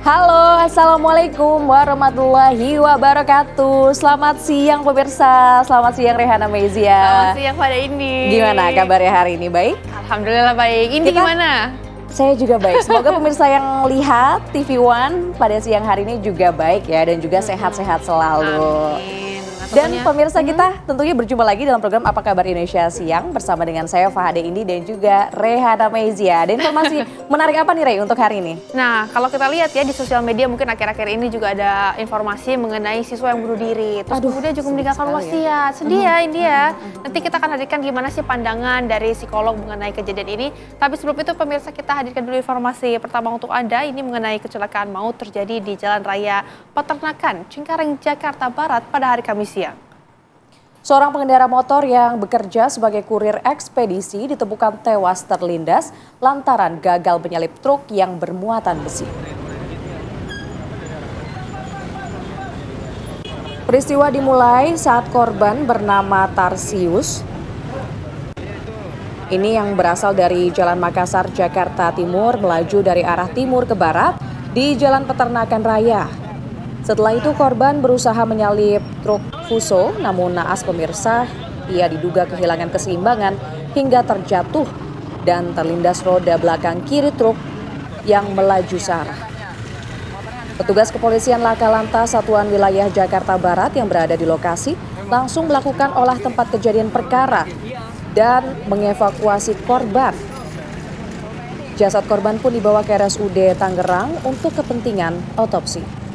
Halo, Assalamualaikum warahmatullahi wabarakatuh. Selamat siang pemirsa, selamat siang Rehana Mezia. Selamat siang pada ini. Gimana kabarnya hari ini, baik? Alhamdulillah baik. Ini gimana? Saya juga baik. Semoga pemirsa yang lihat TV One pada siang hari ini juga baik ya dan juga sehat-sehat selalu. Amin. Dan pemirsa kita tentunya berjumpa lagi dalam program Apa Kabar Indonesia Siang bersama dengan saya Fahade Indi dan juga Rehana Mezia. Dan informasi menarik apa nih Rey untuk hari ini? Nah, kalau kita lihat ya di sosial media mungkin akhir-akhir ini juga ada informasi mengenai siswa yang bunuh diri. Terus kemudian juga meninggalkan wasiat. Sedih ya ini ya. Nanti kita akan hadirkan gimana sih pandangan dari psikolog mengenai kejadian ini. Tapi sebelum itu pemirsa kita hadirkan dulu informasi pertama untuk Anda. Ini mengenai kecelakaan maut terjadi di Jalan Raya Peternakan, Cengkareng, Jakarta Barat pada hari Kamis siang. Seorang pengendara motor yang bekerja sebagai kurir ekspedisi ditemukan tewas terlindas lantaran gagal menyalip truk yang bermuatan besi. Peristiwa dimulai saat korban bernama Tarsius. Ini yang berasal dari Jalan Makassar, Jakarta Timur melaju dari arah timur ke barat di Jalan Peternakan Raya. Setelah itu korban berusaha menyalip truk Fuso, namun naas pemirsa, ia diduga kehilangan keseimbangan hingga terjatuh dan terlindas roda belakang kiri truk yang melaju searah. Petugas kepolisian Laka Lantas Satuan Wilayah Jakarta Barat yang berada di lokasi langsung melakukan olah tempat kejadian perkara dan mengevakuasi korban. Jasad korban pun dibawa ke RSUD Tangerang untuk kepentingan otopsi.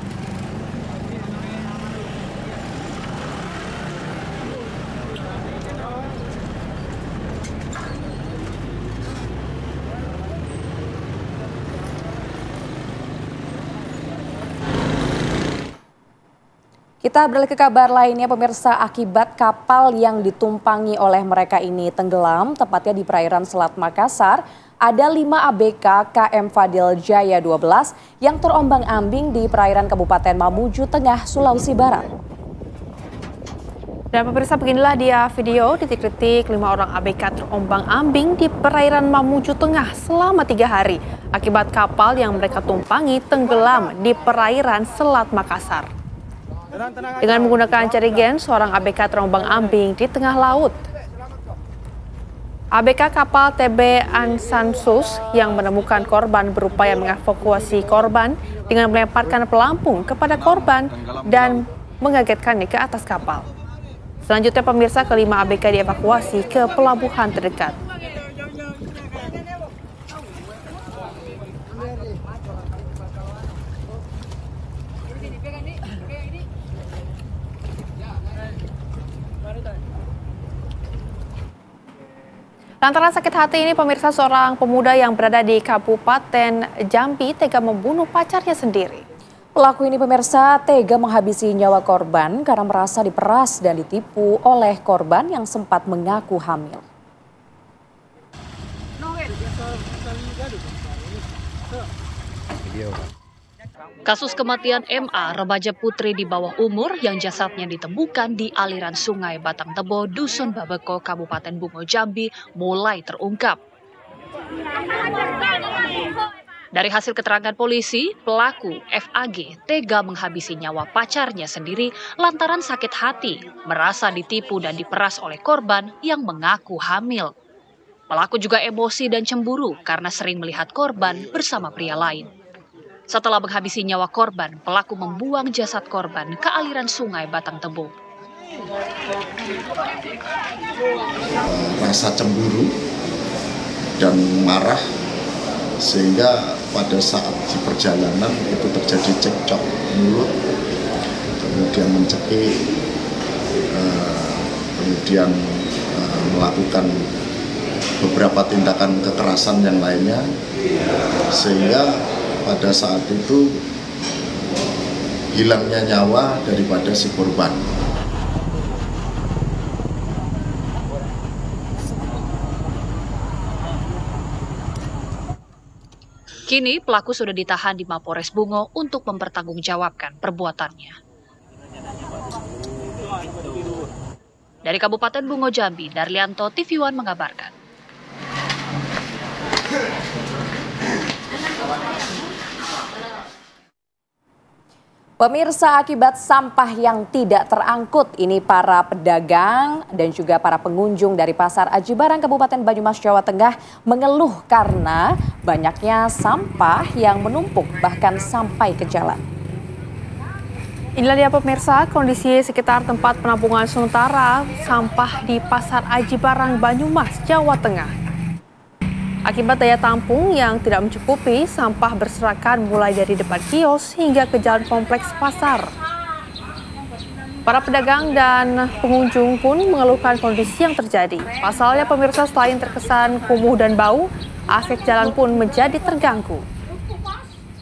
Kita beralih ke kabar lainnya pemirsa, akibat kapal yang ditumpangi oleh mereka ini tenggelam tepatnya di perairan Selat Makassar. Ada 5 ABK KM Fadil Jaya 12 yang terombang-ambing di perairan Kabupaten Mamuju Tengah, Sulawesi Barat. Dan pemirsa beginilah dia video detik-detik 5 orang ABK terombang-ambing di perairan Mamuju Tengah selama 3 hari. Akibat kapal yang mereka tumpangi tenggelam di perairan Selat Makassar. Dengan menggunakan jerigen, seorang ABK terombang-ambing di tengah laut. ABK kapal TB Ansansus yang menemukan korban berupaya mengevakuasi korban dengan melemparkan pelampung kepada korban dan mengagetkannya ke atas kapal. Selanjutnya pemirsa, kelima ABK dievakuasi ke pelabuhan terdekat. Lantaran sakit hati ini pemirsa, seorang pemuda yang berada di Kabupaten Jambi tega membunuh pacarnya sendiri. Pelaku ini pemirsa tega menghabisi nyawa korban karena merasa diperas dan ditipu oleh korban yang sempat mengaku hamil. Kasus kematian MA, remaja putri di bawah umur yang jasadnya ditemukan di aliran sungai Batang Tebo, Dusun Babeko, Kabupaten Bungo Jambi, mulai terungkap. Dari hasil keterangan polisi, pelaku FAG tega menghabisi nyawa pacarnya sendiri lantaran sakit hati, merasa ditipu dan diperas oleh korban yang mengaku hamil. Pelaku juga emosi dan cemburu karena sering melihat korban bersama pria lain. Setelah menghabisi nyawa korban, pelaku membuang jasad korban ke aliran sungai Batang Tebo. Rasa cemburu dan marah sehingga pada saat di perjalanan itu terjadi cekcok mulut, kemudian mencekik, kemudian melakukan beberapa tindakan kekerasan yang lainnya, sehingga pada saat itu hilangnya nyawa daripada si korban. Kini pelaku sudah ditahan di Mapores Bungo untuk mempertanggungjawabkan perbuatannya. Dari Kabupaten Bungo Jambi, Darlianto, TV One mengabarkan. Pemirsa, akibat sampah yang tidak terangkut, ini para pedagang dan juga para pengunjung dari Pasar Aji Barang Kabupaten Banyumas, Jawa Tengah mengeluh karena banyaknya sampah yang menumpuk bahkan sampai ke jalan. Inilah dia pemirsa kondisi sekitar tempat penampungan sementara sampah di Pasar Aji Barang Banyumas, Jawa Tengah. Akibat daya tampung yang tidak mencukupi, sampah berserakan mulai dari depan kios hingga ke jalan kompleks pasar. Para pedagang dan pengunjung pun mengeluhkan kondisi yang terjadi. Pasalnya pemirsa, selain terkesan kumuh dan bau, akses jalan pun menjadi terganggu.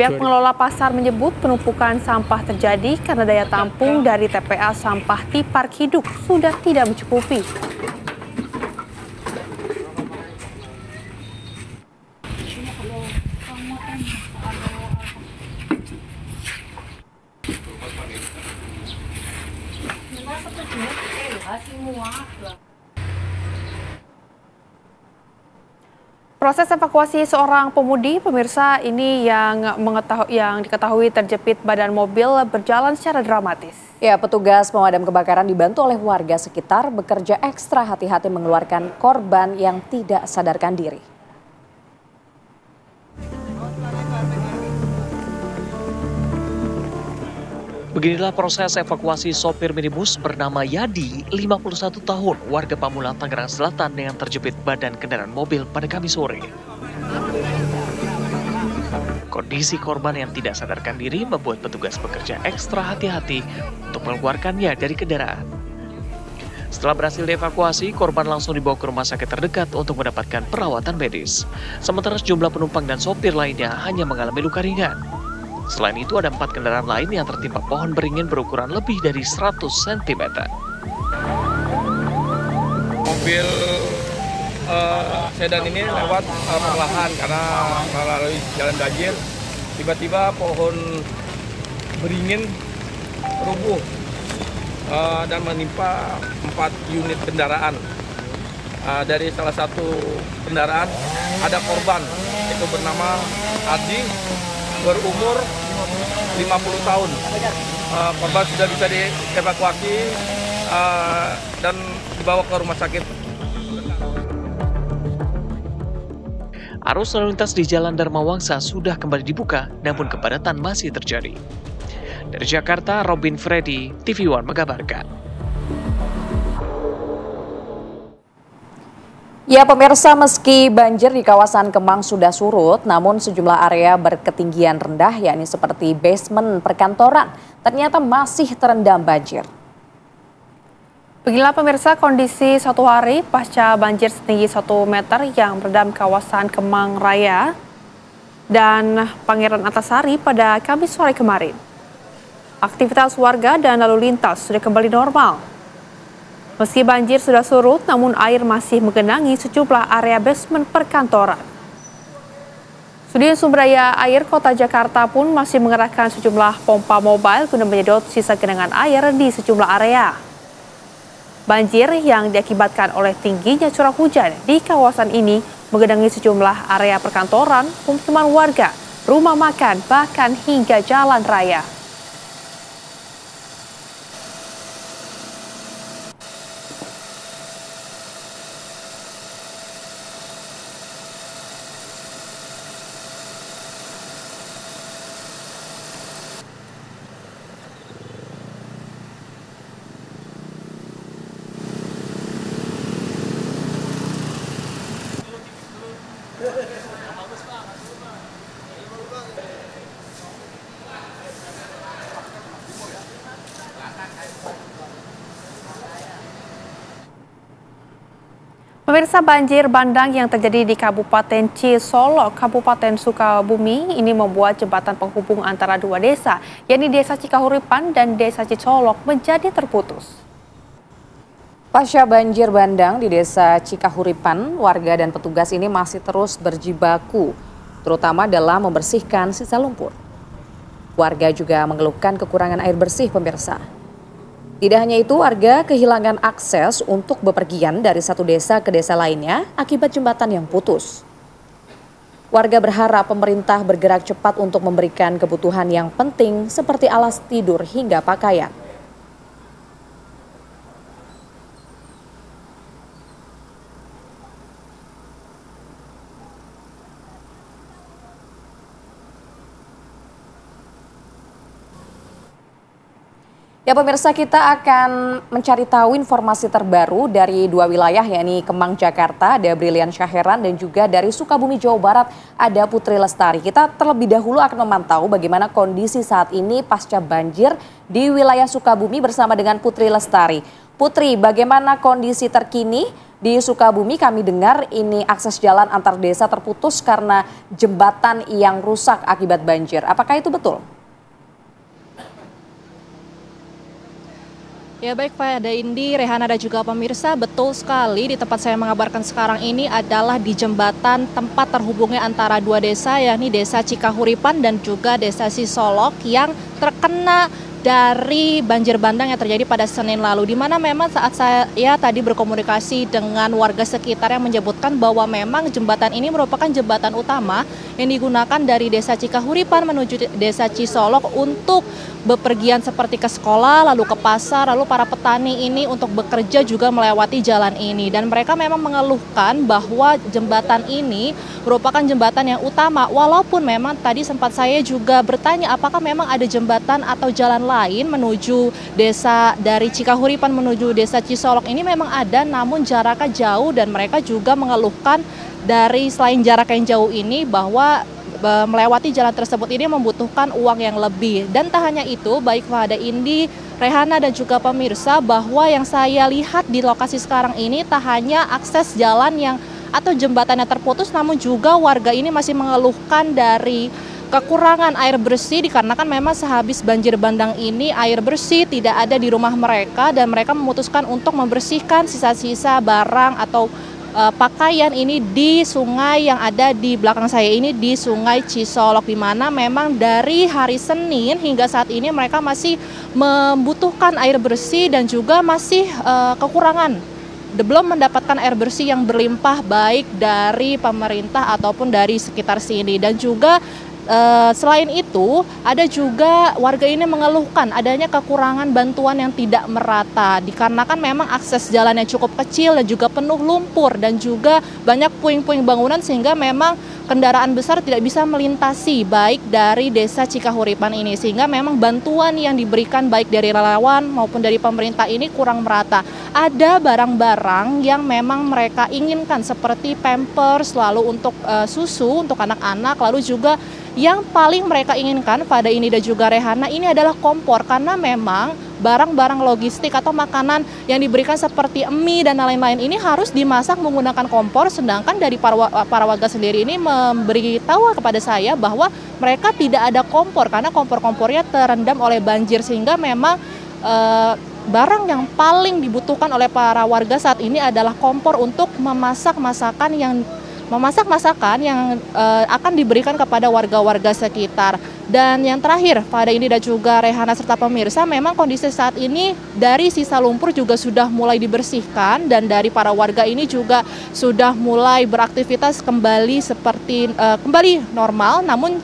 Pihak pengelola pasar menyebut penumpukan sampah terjadi karena daya tampung dari TPA sampah di Park Hidup sudah tidak mencukupi. Proses evakuasi seorang pemudi, pemirsa, ini yang diketahui terjepit badan mobil berjalan secara dramatis. Ya, petugas pemadam kebakaran dibantu oleh warga sekitar bekerja ekstra hati-hati mengeluarkan korban yang tidak sadarkan diri. Beginilah proses evakuasi sopir minibus bernama Yadi, 51 tahun, warga Pamulang, Tangerang Selatan yang terjepit badan kendaraan mobil pada Kamis sore. Kondisi korban yang tidak sadarkan diri membuat petugas bekerja ekstra hati-hati untuk mengeluarkannya dari kendaraan. Setelah berhasil dievakuasi, korban langsung dibawa ke rumah sakit terdekat untuk mendapatkan perawatan medis. Sementara sejumlah penumpang dan sopir lainnya hanya mengalami luka ringan. Selain itu, ada 4 kendaraan lain yang tertimpa pohon beringin berukuran lebih dari 100 cm. Mobil sedan ini lewat perlahan karena melalui jalan banjir. Tiba-tiba pohon beringin rubuh dan menimpa 4 unit kendaraan. Dari salah satu kendaraan ada korban, itu bernama Adi, berumur 50 tahun. Korban sudah bisa dievakuasi dan dibawa ke rumah sakit. Arus lalu lintas di Jalan Dharma Wangsa sudah kembali dibuka, namun kepadatan masih terjadi. Dari Jakarta, Robin Freddy, TV One mengabarkan. Ya pemirsa, meski banjir di kawasan Kemang sudah surut, namun sejumlah area berketinggian rendah, yakni seperti basement perkantoran, ternyata masih terendam banjir. Beginilah pemirsa kondisi satu hari pasca banjir setinggi 1 meter yang merendam kawasan Kemang Raya dan Pangeran Antasari pada Kamis sore kemarin. Aktivitas warga dan lalu lintas sudah kembali normal. Meski banjir sudah surut, namun air masih menggenangi sejumlah area basement perkantoran. Sudin Sumber Daya Air Kota Jakarta pun masih mengerahkan sejumlah pompa mobile guna menyedot sisa genangan air di sejumlah area. Banjir yang diakibatkan oleh tingginya curah hujan di kawasan ini menggenangi sejumlah area perkantoran, pemukiman warga, rumah makan, bahkan hingga jalan raya. Pemirsa, banjir bandang yang terjadi di Kabupaten Cisolok, Kabupaten Sukabumi ini membuat jembatan penghubung antara dua desa, yakni Desa Cikahuripan dan Desa Cisolok menjadi terputus. Pasca banjir bandang di Desa Cikahuripan, warga dan petugas ini masih terus berjibaku, terutama dalam membersihkan sisa lumpur. Warga juga mengeluhkan kekurangan air bersih, pemirsa. Tidak hanya itu, warga kehilangan akses untuk bepergian dari satu desa ke desa lainnya akibat jembatan yang putus. Warga berharap pemerintah bergerak cepat untuk memberikan kebutuhan yang penting seperti alas tidur hingga pakaian. Ya pemirsa, kita akan mencari tahu informasi terbaru dari dua wilayah, yakni Kemang Jakarta ada Brilian Syaheran dan juga dari Sukabumi Jawa Barat ada Putri Lestari. Kita terlebih dahulu akan memantau bagaimana kondisi saat ini pasca banjir di wilayah Sukabumi bersama dengan Putri Lestari. Putri, bagaimana kondisi terkini di Sukabumi? Kami dengar ini akses jalan antar desa terputus karena jembatan yang rusak akibat banjir. Apakah itu betul? Ya baik Pak Indi, Rehana dan juga pemirsa, betul sekali di tempat saya mengabarkan sekarang ini adalah di jembatan tempat terhubungnya antara dua desa, yakni Desa Cikahuripan dan juga Desa Sisolok yang terkena dari banjir bandang yang terjadi pada Senin lalu, di mana memang saat saya tadi berkomunikasi dengan warga sekitar yang menyebutkan bahwa memang jembatan ini merupakan jembatan utama yang digunakan dari Desa Cikahuripan menuju Desa Cisolok untuk bepergian seperti ke sekolah, lalu ke pasar, lalu para petani ini untuk bekerja juga melewati jalan ini. Dan mereka memang mengeluhkan bahwa jembatan ini merupakan jembatan yang utama, walaupun memang tadi sempat saya juga bertanya apakah memang ada jembatan atau jalan lain menuju desa dari Cikahuripan menuju Desa Cisolok ini memang ada, namun jaraknya jauh dan mereka juga mengeluhkan dari selain jarak yang jauh ini bahwa melewati jalan tersebut ini membutuhkan uang yang lebih. Dan tak hanya itu, baik Fahada Indi, Rehana dan juga pemirsa, bahwa yang saya lihat di lokasi sekarang ini tak hanya akses jalan yang atau jembatannya terputus, namun juga warga ini masih mengeluhkan dari kekurangan air bersih dikarenakan memang sehabis banjir bandang ini air bersih tidak ada di rumah mereka dan mereka memutuskan untuk membersihkan sisa-sisa barang atau pakaian ini di sungai yang ada di belakang saya ini, di Sungai Cisolok, di mana memang dari hari Senin hingga saat ini mereka masih membutuhkan air bersih dan juga masih kekurangan, belum mendapatkan air bersih yang berlimpah baik dari pemerintah ataupun dari sekitar sini. Dan juga selain itu, ada juga warga ini mengeluhkan adanya kekurangan bantuan yang tidak merata dikarenakan memang akses jalannya cukup kecil dan juga penuh lumpur dan juga banyak puing-puing bangunan sehingga memang kendaraan besar tidak bisa melintasi baik dari Desa Cikahuripan ini, sehingga memang bantuan yang diberikan baik dari relawan maupun dari pemerintah ini kurang merata. Ada barang-barang yang memang mereka inginkan seperti pampers, lalu untuk susu untuk anak-anak, lalu juga yang paling mereka inginkan pada ini dan juga Rehana ini adalah kompor, karena memang barang-barang logistik atau makanan yang diberikan seperti mie dan lain-lain ini harus dimasak menggunakan kompor, sedangkan dari para warga sendiri ini memberitahu kepada saya bahwa mereka tidak ada kompor karena kompor-kompornya terendam oleh banjir, sehingga memang barang yang paling dibutuhkan oleh para warga saat ini adalah kompor untuk memasak masakan yang akan diberikan kepada warga-warga sekitar. Dan yang terakhir, pada ini dan juga Rehana serta pemirsa, memang kondisi saat ini dari sisa lumpur juga sudah mulai dibersihkan dan dari para warga ini juga sudah mulai beraktivitas kembali seperti kembali normal, namun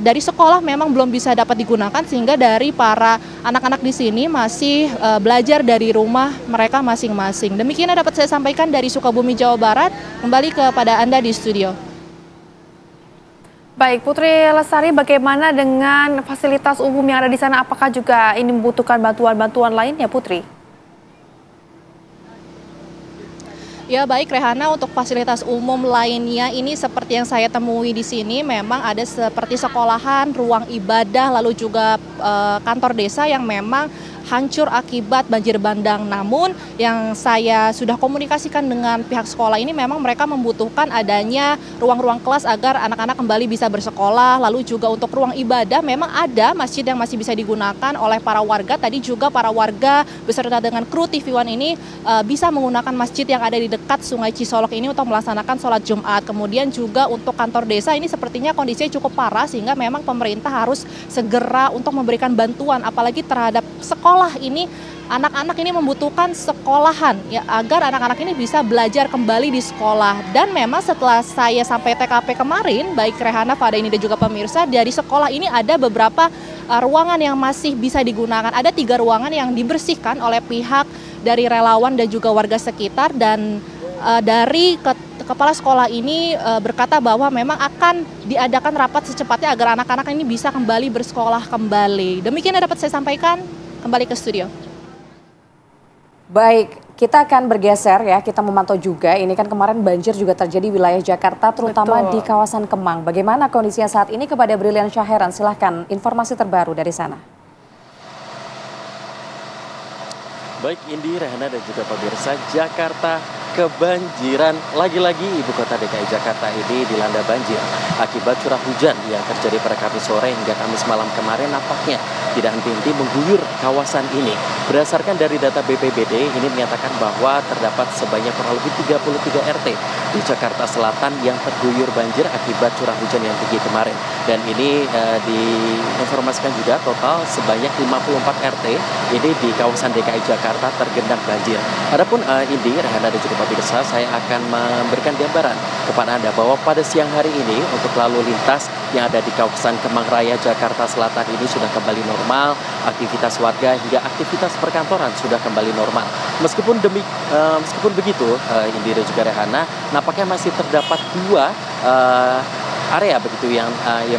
dari sekolah memang belum bisa dapat digunakan sehingga dari para anak-anak di sini masih belajar dari rumah mereka masing-masing. Demikian yang dapat saya sampaikan dari Sukabumi, Jawa Barat. Kembali kepada Anda di studio. Baik, Putri Lestari, bagaimana dengan fasilitas umum yang ada di sana? Apakah juga ini membutuhkan bantuan-bantuan lainnya, Putri? Ya baik Rehana, untuk fasilitas umum lainnya ini seperti yang saya temui di sini memang ada seperti sekolahan, ruang ibadah, lalu juga kantor desa yang memang hancur akibat banjir bandang. Namun yang saya sudah komunikasikan dengan pihak sekolah ini memang mereka membutuhkan adanya ruang-ruang kelas agar anak-anak kembali bisa bersekolah. Lalu juga untuk ruang ibadah memang ada masjid yang masih bisa digunakan oleh para warga. Tadi juga para warga beserta dengan kru TV One ini bisa menggunakan masjid yang ada di dekat Sungai Cisolok ini untuk melaksanakan sholat Jumat. Kemudian juga untuk kantor desa ini sepertinya kondisinya cukup parah sehingga memang pemerintah harus segera untuk memberikan bantuan apalagi terhadap sekolah sekolah ini, anak-anak ini membutuhkan sekolahan ya agar anak-anak ini bisa belajar kembali di sekolah. Dan memang setelah saya sampai TKP kemarin, baik Rehana, Fada ini dan juga pemirsa, dari sekolah ini ada beberapa ruangan yang masih bisa digunakan. Ada 3 ruangan yang dibersihkan oleh pihak dari relawan dan juga warga sekitar, dan dari kepala sekolah ini berkata bahwa memang akan diadakan rapat secepatnya agar anak-anak ini bisa kembali bersekolah kembali. Demikian yang dapat saya sampaikan, kembali ke studio. Baik, kita akan bergeser ya, kita memantau juga, ini kan kemarin banjir juga terjadi di wilayah Jakarta, terutama di kawasan Kemang. Bagaimana kondisinya saat ini kepada Brilian Syahran? Silahkan informasi terbaru dari sana. Baik Indi, Rehana dan juga pemirsa, Jakarta kebanjiran. Lagi-lagi ibu kota DKI Jakarta ini dilanda banjir akibat curah hujan yang terjadi pada Kamis sore hingga Kamis malam kemarin nampaknya tidak henti-henti mengguyur kawasan ini. Berdasarkan dari data BPBD, ini menyatakan bahwa terdapat sebanyak kurang lebih 33 RT di Jakarta Selatan yang terguyur banjir akibat curah hujan yang tinggi kemarin. Dan ini diinformasikan juga total sebanyak 54 RT ini di kawasan DKI Jakarta tergendang banjir. Adapun Indi, Rehana dan juga pemirsa, saya akan memberikan gambaran kepada Anda bahwa pada siang hari ini untuk lalu lintas yang ada di kawasan Kemang Raya Jakarta Selatan ini sudah kembali normal, aktivitas warga hingga aktivitas perkantoran sudah kembali normal. Meskipun begitu, Indi dan juga Rehana, nampaknya masih terdapat 2 area begitu yang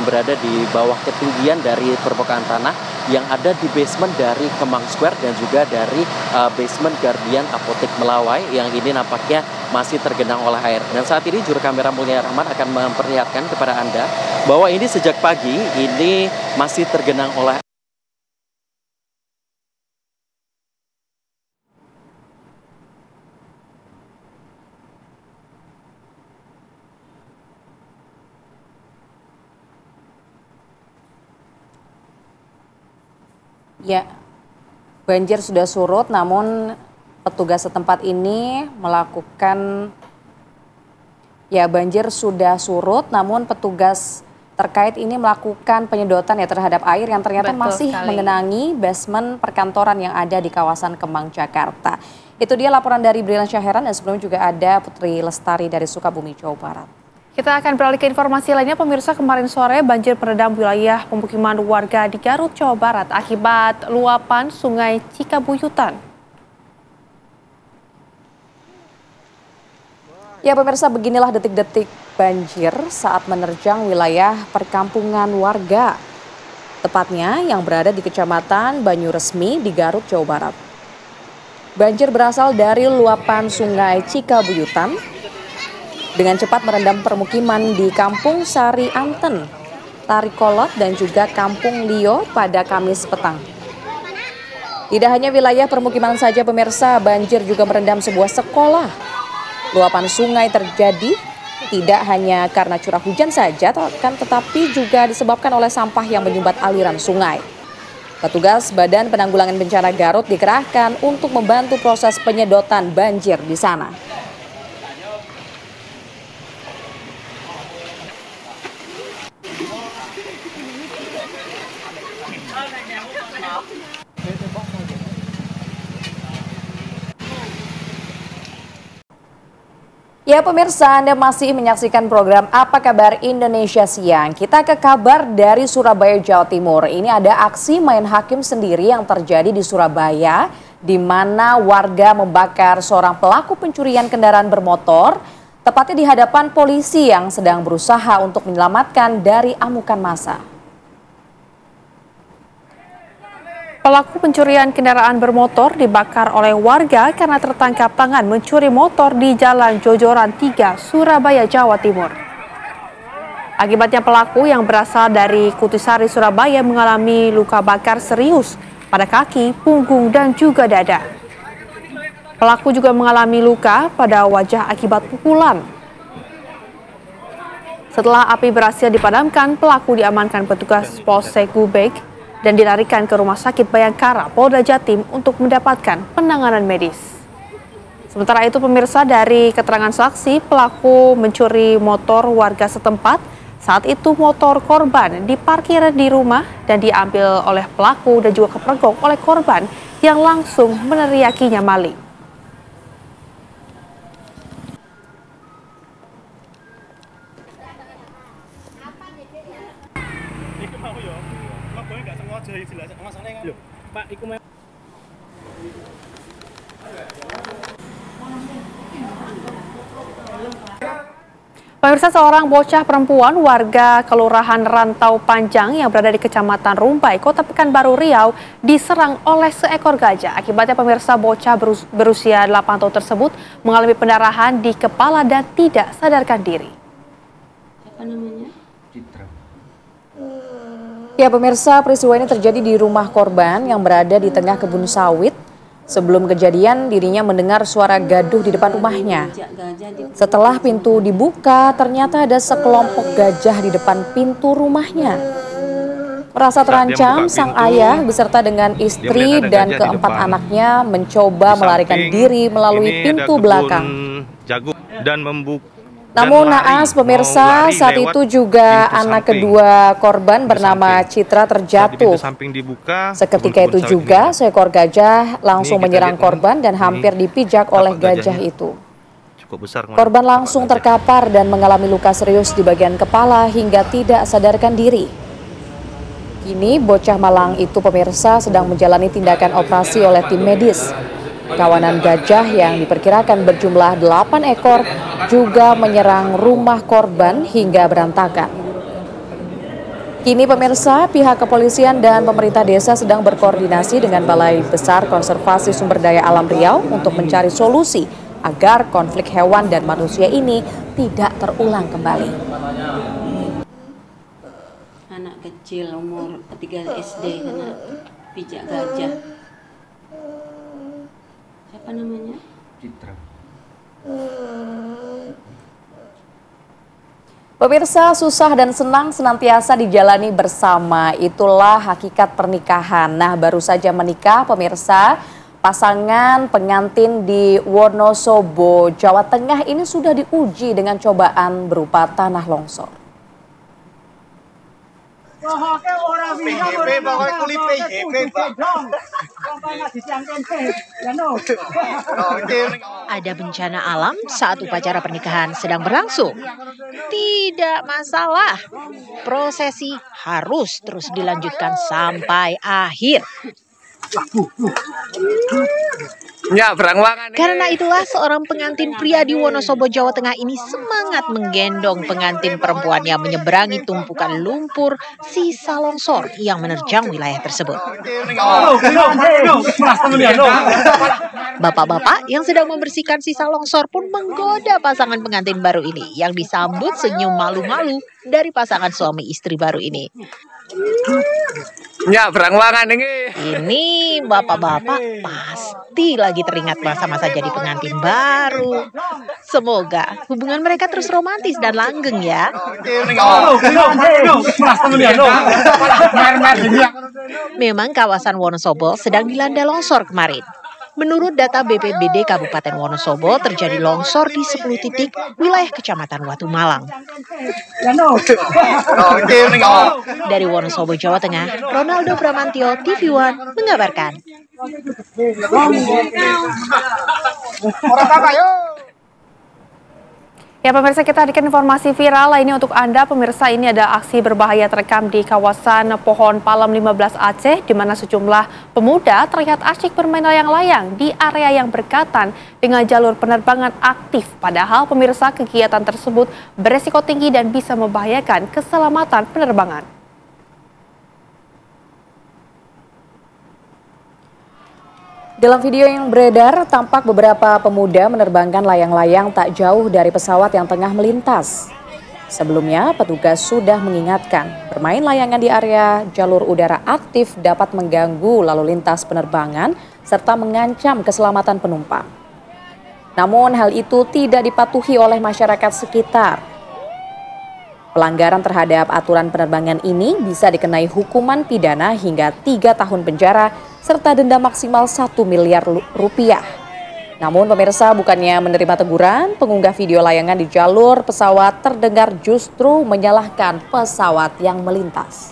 berada di bawah ketinggian dari permukaan tanah yang ada di basement dari Kemang Square dan juga dari basement Guardian Apotek Melawai yang ini nampaknya masih tergenang oleh air. Dan saat ini juru kamera Mulia Rahman akan memperlihatkan kepada Anda bahwa ini sejak pagi ini masih tergenang oleh Ya, banjir sudah surut, namun petugas setempat ini melakukan, ya banjir sudah surut, namun petugas terkait ini melakukan penyedotan ya terhadap air yang ternyata masih mengenangi basement perkantoran yang ada di kawasan Kemang, Jakarta. Itu dia laporan dari Brilian Syahran, dan sebelumnya juga ada Putri Lestari dari Sukabumi, Jawa Barat. Kita akan beralih ke informasi lainnya, pemirsa. Kemarin sore banjir merendam wilayah pemukiman warga di Garut, Jawa Barat akibat luapan Sungai Cikabuyutan. Ya pemirsa, beginilah detik-detik banjir saat menerjang wilayah perkampungan warga. Tepatnya yang berada di Kecamatan Banyuresmi di Garut, Jawa Barat. Banjir berasal dari luapan Sungai Cikabuyutan dengan cepat merendam permukiman di Kampung Sari Anten, Tarikolot, dan juga Kampung Lio pada Kamis petang. Tidak hanya wilayah permukiman saja pemirsa, banjir juga merendam sebuah sekolah. Luapan sungai terjadi tidak hanya karena curah hujan saja, tetapi juga disebabkan oleh sampah yang menyumbat aliran sungai. Petugas Badan Penanggulangan Bencana Garut dikerahkan untuk membantu proses penyedotan banjir di sana. Ya pemirsa, Anda masih menyaksikan program Apa Kabar Indonesia Siang. Kita ke kabar dari Surabaya, Jawa Timur. Ini ada aksi main hakim sendiri yang terjadi di Surabaya, di mana warga membakar seorang pelaku pencurian kendaraan bermotor, tepatnya di hadapan polisi yang sedang berusaha untuk menyelamatkan dari amukan massa. Pelaku pencurian kendaraan bermotor dibakar oleh warga karena tertangkap tangan mencuri motor di Jalan Jojoran 3, Surabaya, Jawa Timur. Akibatnya pelaku yang berasal dari Kutisari, Surabaya mengalami luka bakar serius pada kaki, punggung, dan juga dada. Pelaku juga mengalami luka pada wajah akibat pukulan. Setelah api berhasil dipadamkan, pelaku diamankan petugas Polsek Gubek dan dilarikan ke Rumah Sakit Bayangkara, Polda Jatim untuk mendapatkan penanganan medis. Sementara itu pemirsa, dari keterangan saksi, pelaku mencuri motor warga setempat. Saat itu motor korban diparkir di rumah dan diambil oleh pelaku dan juga kepergok oleh korban yang langsung meneriakinya maling. Pemirsa, seorang bocah perempuan warga Kelurahan Rantau Panjang yang berada di Kecamatan Rumbai, Kota Pekanbaru Riau, diserang oleh seekor gajah. Akibatnya pemirsa, bocah berusia 8 tahun tersebut mengalami pendarahan di kepala dan tidak sadarkan diri. Apa namanya? Citra. Ya pemirsa, peristiwa ini terjadi di rumah korban yang berada di tengah kebun sawit. Sebelum kejadian, dirinya mendengar suara gaduh di depan rumahnya. Setelah pintu dibuka, ternyata ada sekelompok gajah di depan pintu rumahnya. Merasa terancam, sang ayah beserta dengan istri dan keempat anaknya mencoba melarikan diri melalui pintu belakang. Namun naas pemirsa, saat itu juga anak kedua korban bernama Citra terjatuh. Seketika itu juga seekor gajah langsung menyerang korban dan hampir dipijak oleh gajah itu. Korban langsung terkapar dan mengalami luka serius di bagian kepala hingga tidak sadarkan diri. Kini bocah malang itu pemirsa sedang menjalani tindakan operasi oleh tim medis. Kawanan gajah yang diperkirakan berjumlah 8 ekor juga menyerang rumah korban hingga berantakan. Kini pemirsa, pihak kepolisian dan pemerintah desa sedang berkoordinasi dengan Balai Besar Konservasi Sumber Daya Alam Riau untuk mencari solusi agar konflik hewan dan manusia ini tidak terulang kembali. Anak kecil umur 3 SD kena pijak gajah. Apa namanya? Citra. Pemirsa, susah dan senang senantiasa dijalani bersama. Itulah hakikat pernikahan. Nah, baru saja menikah pemirsa, pasangan pengantin di Wonosobo, Jawa Tengah ini sudah diuji dengan cobaan berupa tanah longsor. Ada bencana alam saat upacara pernikahan sedang berlangsung. Tidak masalah, prosesi harus terus dilanjutkan sampai akhir. Karena itulah seorang pengantin pria di Wonosobo, Jawa Tengah ini semangat menggendong pengantin perempuannya menyeberangi tumpukan lumpur sisa longsor yang menerjang wilayah tersebut. Bapak-bapak yang sedang membersihkan sisa longsor pun menggoda pasangan pengantin baru ini yang disambut senyum malu-malu dari pasangan suami istri baru ini. Ini bapak-bapak pasti lagi teringat masa-masa jadi pengantin baru. Semoga hubungan mereka terus romantis dan langgeng ya. Memang kawasan Wonosobo sedang dilanda longsor kemarin. Menurut data BPBD Kabupaten Wonosobo, terjadi longsor di 10 titik wilayah Kecamatan Watu Malang. Dari Wonosobo, Jawa Tengah, Ronaldo Bramantio, TV One mengabarkan. Ya pemirsa, kita hadirkan informasi viral ini untuk Anda. Pemirsa, ini ada aksi berbahaya terekam di kawasan Pohon Palem 15 Aceh, di mana sejumlah pemuda terlihat asyik bermain layang-layang di area yang berdekatan dengan jalur penerbangan aktif. Padahal pemirsa, kegiatan tersebut beresiko tinggi dan bisa membahayakan keselamatan penerbangan. Dalam video yang beredar, tampak beberapa pemuda menerbangkan layang-layang tak jauh dari pesawat yang tengah melintas. Sebelumnya, petugas sudah mengingatkan, bermain layangan di area jalur udara aktif dapat mengganggu lalu lintas penerbangan serta mengancam keselamatan penumpang. Namun hal itu tidak dipatuhi oleh masyarakat sekitar. Pelanggaran terhadap aturan penerbangan ini bisa dikenai hukuman pidana hingga 3 tahun penjara serta denda maksimal 1 miliar rupiah. Namun pemirsa, bukannya menerima teguran, pengunggah video layangan di jalur pesawat terdengar justru menyalahkan pesawat yang melintas.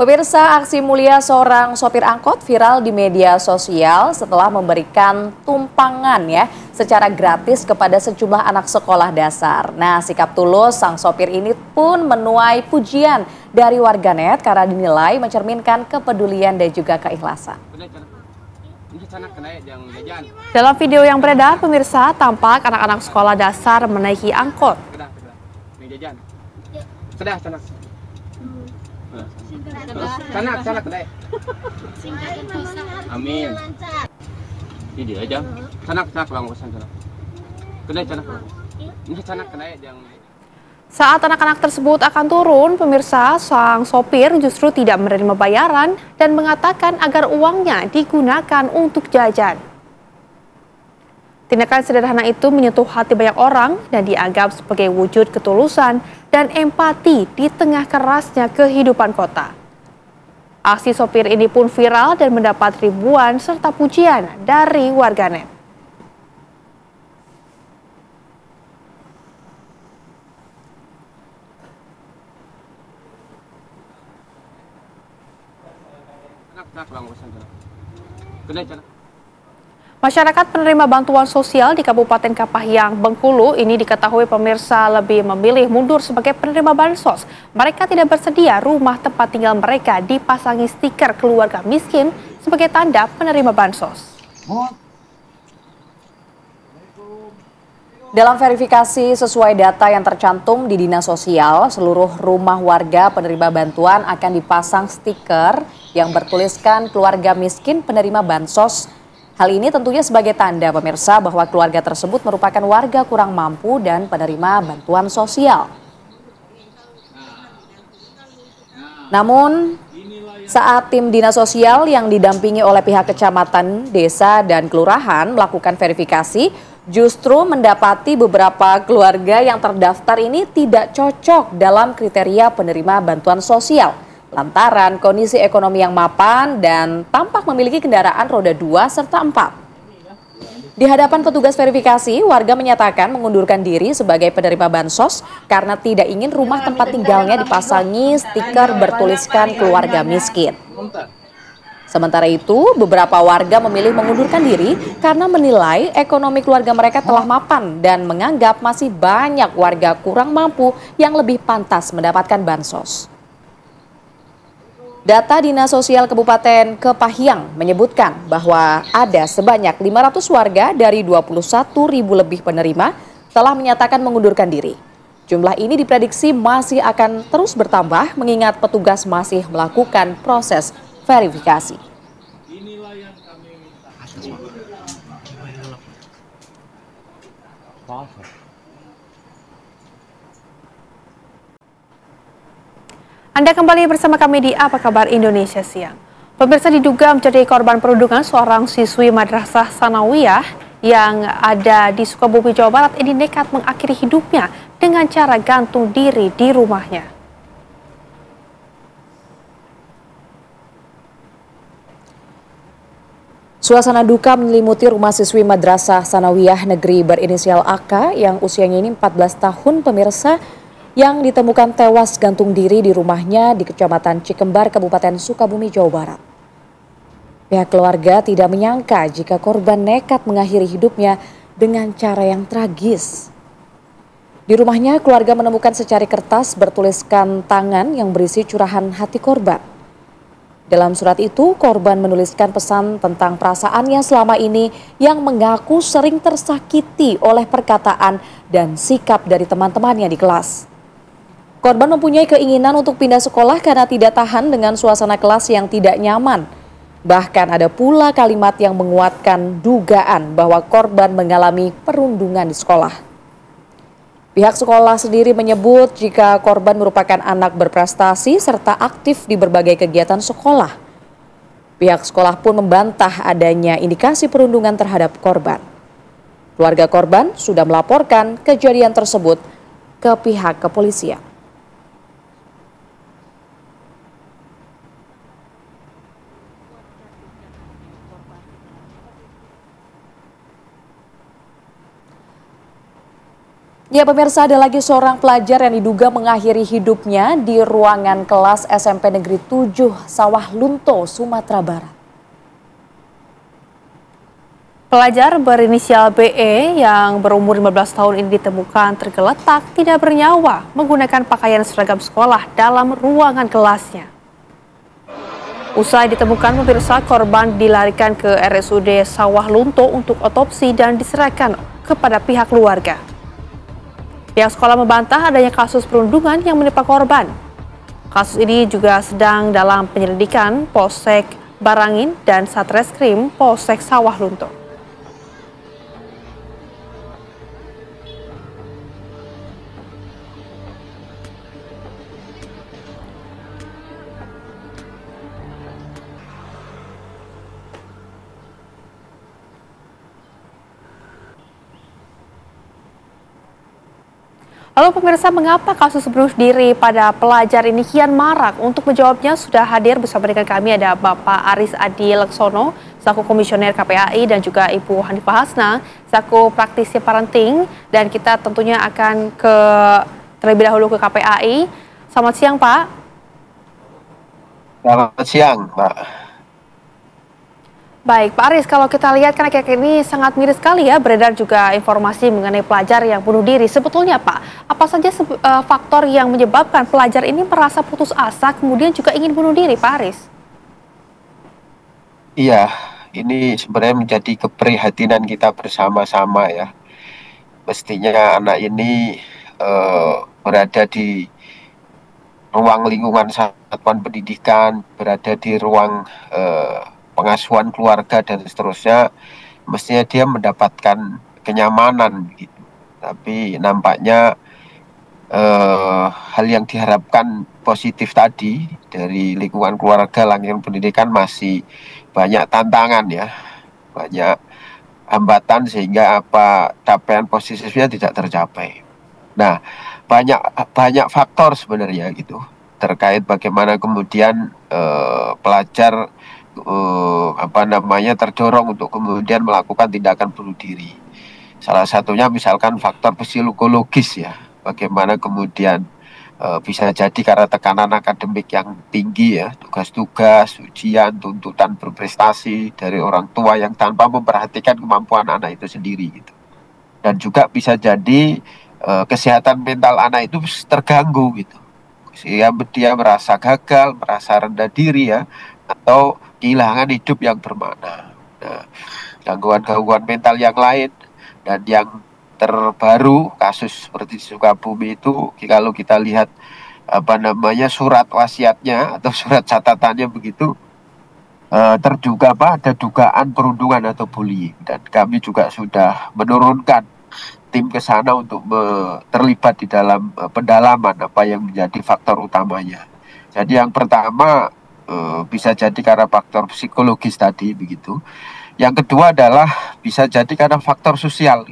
Pemirsa, aksi mulia seorang sopir angkot viral di media sosial setelah memberikan tumpangan secara gratis kepada sejumlah anak sekolah dasar. Nah, sikap tulus sang sopir ini pun menuai pujian dari warganet karena dinilai mencerminkan kepedulian dan juga keikhlasan. Dalam video yang beredar, pemirsa, tampak anak-anak sekolah dasar menaiki angkot. Sanak kedai. Amin. Ini aja. Sanak lang usan sanak. Kedai sanak. Ini sanak kedai yang. Saat anak-anak tersebut akan turun, pemirsa, sang sopir justru tidak menerima bayaran dan mengatakan agar uangnya digunakan untuk jajan. Tindakan sederhana itu menyentuh hati banyak orang dan dianggap sebagai wujud ketulusan dan empati di tengah kerasnya kehidupan kota. Aksi sopir ini pun viral dan mendapat ribuan serta pujian dari warganet. Masyarakat penerima bantuan sosial di Kabupaten Kapahyang, Bengkulu ini diketahui pemirsa lebih memilih mundur sebagai penerima bansos. Mereka tidak bersedia rumah tempat tinggal mereka dipasangi stiker keluarga miskin sebagai tanda penerima bansos. Dalam verifikasi sesuai data yang tercantum di Dinas Sosial, seluruh rumah warga penerima bantuan akan dipasang stiker yang bertuliskan keluarga miskin penerima bansos. Hal ini tentunya sebagai tanda pemirsa bahwa keluarga tersebut merupakan warga kurang mampu dan penerima bantuan sosial. Namun, saat tim Dinas Sosial yang didampingi oleh pihak kecamatan, desa, dan kelurahan melakukan verifikasi, justru mendapati beberapa keluarga yang terdaftar ini tidak cocok dalam kriteria penerima bantuan sosial. Lantaran kondisi ekonomi yang mapan dan tampak memiliki kendaraan roda 2 serta 4. Di hadapan petugas verifikasi, warga menyatakan mengundurkan diri sebagai penerima bansos karena tidak ingin rumah tempat tinggalnya dipasangi stiker bertuliskan keluarga miskin. Sementara itu, beberapa warga memilih mengundurkan diri karena menilai ekonomi keluarga mereka telah mapan dan menganggap masih banyak warga kurang mampu yang lebih pantas mendapatkan bansos. Data Dinas Sosial Kabupaten Kepahyang menyebutkan bahwa ada sebanyak 500 warga dari 21.000 lebih penerima telah menyatakan mengundurkan diri. Jumlah ini diprediksi masih akan terus bertambah mengingat petugas masih melakukan proses verifikasi. Anda kembali bersama kami di Apa Kabar Indonesia Siang. Pemirsa, diduga menjadi korban perundungan seorang siswi Madrasah Sanawiyah yang ada di Sukabumi, Jawa Barat ini nekat mengakhiri hidupnya dengan cara gantung diri di rumahnya. Suasana duka menyelimuti rumah siswi Madrasah Sanawiyah Negeri berinisial AK yang usianya ini 14 tahun pemirsa, yang ditemukan tewas gantung diri di rumahnya di Kecamatan Cikembar, Kabupaten Sukabumi, Jawa Barat. Pihak keluarga tidak menyangka jika korban nekat mengakhiri hidupnya dengan cara yang tragis. Di rumahnya, keluarga menemukan secari kertas bertuliskan tangan yang berisi curahan hati korban. Dalam surat itu, korban menuliskan pesan tentang perasaannya selama ini yang mengaku sering tersakiti oleh perkataan dan sikap dari teman-temannya di kelas. Korban mempunyai keinginan untuk pindah sekolah karena tidak tahan dengan suasana kelas yang tidak nyaman. Bahkan ada pula kalimat yang menguatkan dugaan bahwa korban mengalami perundungan di sekolah. Pihak sekolah sendiri menyebut jika korban merupakan anak berprestasi serta aktif di berbagai kegiatan sekolah. Pihak sekolah pun membantah adanya indikasi perundungan terhadap korban. Keluarga korban sudah melaporkan kejadian tersebut ke pihak kepolisian. Ya pemirsa, ada lagi seorang pelajar yang diduga mengakhiri hidupnya di ruangan kelas SMP Negeri 7 Sawah Lunto, Sumatera Barat. Pelajar berinisial BE yang berumur 15 tahun ini ditemukan tergeletak tidak bernyawa menggunakan pakaian seragam sekolah dalam ruangan kelasnya. Usai ditemukan pemirsa, korban dilarikan ke RSUD Sawah Lunto untuk otopsi dan diserahkan kepada pihak keluarga. Pihak sekolah membantah adanya kasus perundungan yang menimpa korban. Kasus ini juga sedang dalam penyelidikan Polsek Barangin dan Satreskrim Polsek Sawah Lunto. Lalu pemirsa, mengapa kasus bunuh diri pada pelajar ini kian marak? Untuk menjawabnya sudah hadir bersama dengan kami ada Bapak Aris Adi Leksono, selaku Komisioner KPAI, dan juga Ibu Hanifah Hasna, selaku praktisi parenting. Dan kita tentunya akan terlebih dahulu ke KPAI. Selamat siang, Pak. Selamat siang, Pak. Baik, Pak Aris, kalau kita lihat kan akhir-akhir ini sangat miris sekali ya, beredar juga informasi mengenai pelajar yang bunuh diri. Sebetulnya Pak, apa saja faktor yang menyebabkan pelajar ini merasa putus asa kemudian juga ingin bunuh diri, Pak Aris? Iya, ini sebenarnya menjadi keprihatinan kita bersama-sama ya. Mestinya anak ini berada di ruang lingkungan satuan pendidikan, berada di ruang pengasuhan keluarga dan seterusnya, mestinya dia mendapatkan kenyamanan gitu. Tapi nampaknya hal yang diharapkan positif tadi dari lingkungan keluarga, lingkungan pendidikan masih banyak tantangan ya, banyak hambatan sehingga capaian positifnya tidak tercapai. Nah, banyak faktor sebenarnya gitu terkait bagaimana kemudian pelajar terdorong untuk kemudian melakukan tindakan bunuh diri. Salah satunya misalkan faktor psikologis ya, bagaimana kemudian bisa jadi karena tekanan akademik yang tinggi ya, tugas-tugas, ujian, tuntutan berprestasi dari orang tua yang tanpa memperhatikan kemampuan anak itu sendiri gitu. Dan juga bisa jadi kesehatan mental anak itu terganggu gitu, sehingga dia merasa gagal, merasa rendah diri ya, atau kehilangan hidup yang bermakna. Nah, gangguan-gangguan mental yang lain dan yang terbaru kasus seperti di Sukabumi itu, kalau kita lihat surat wasiatnya atau surat catatannya begitu, ada dugaan perundungan atau bullying, dan kami juga sudah menurunkan tim ke sana untuk terlibat di dalam pendalaman apa yang menjadi faktor utamanya. Jadi yang pertama bisa jadi karena faktor psikologis tadi begitu. Yang kedua adalah bisa jadi karena faktor sosial,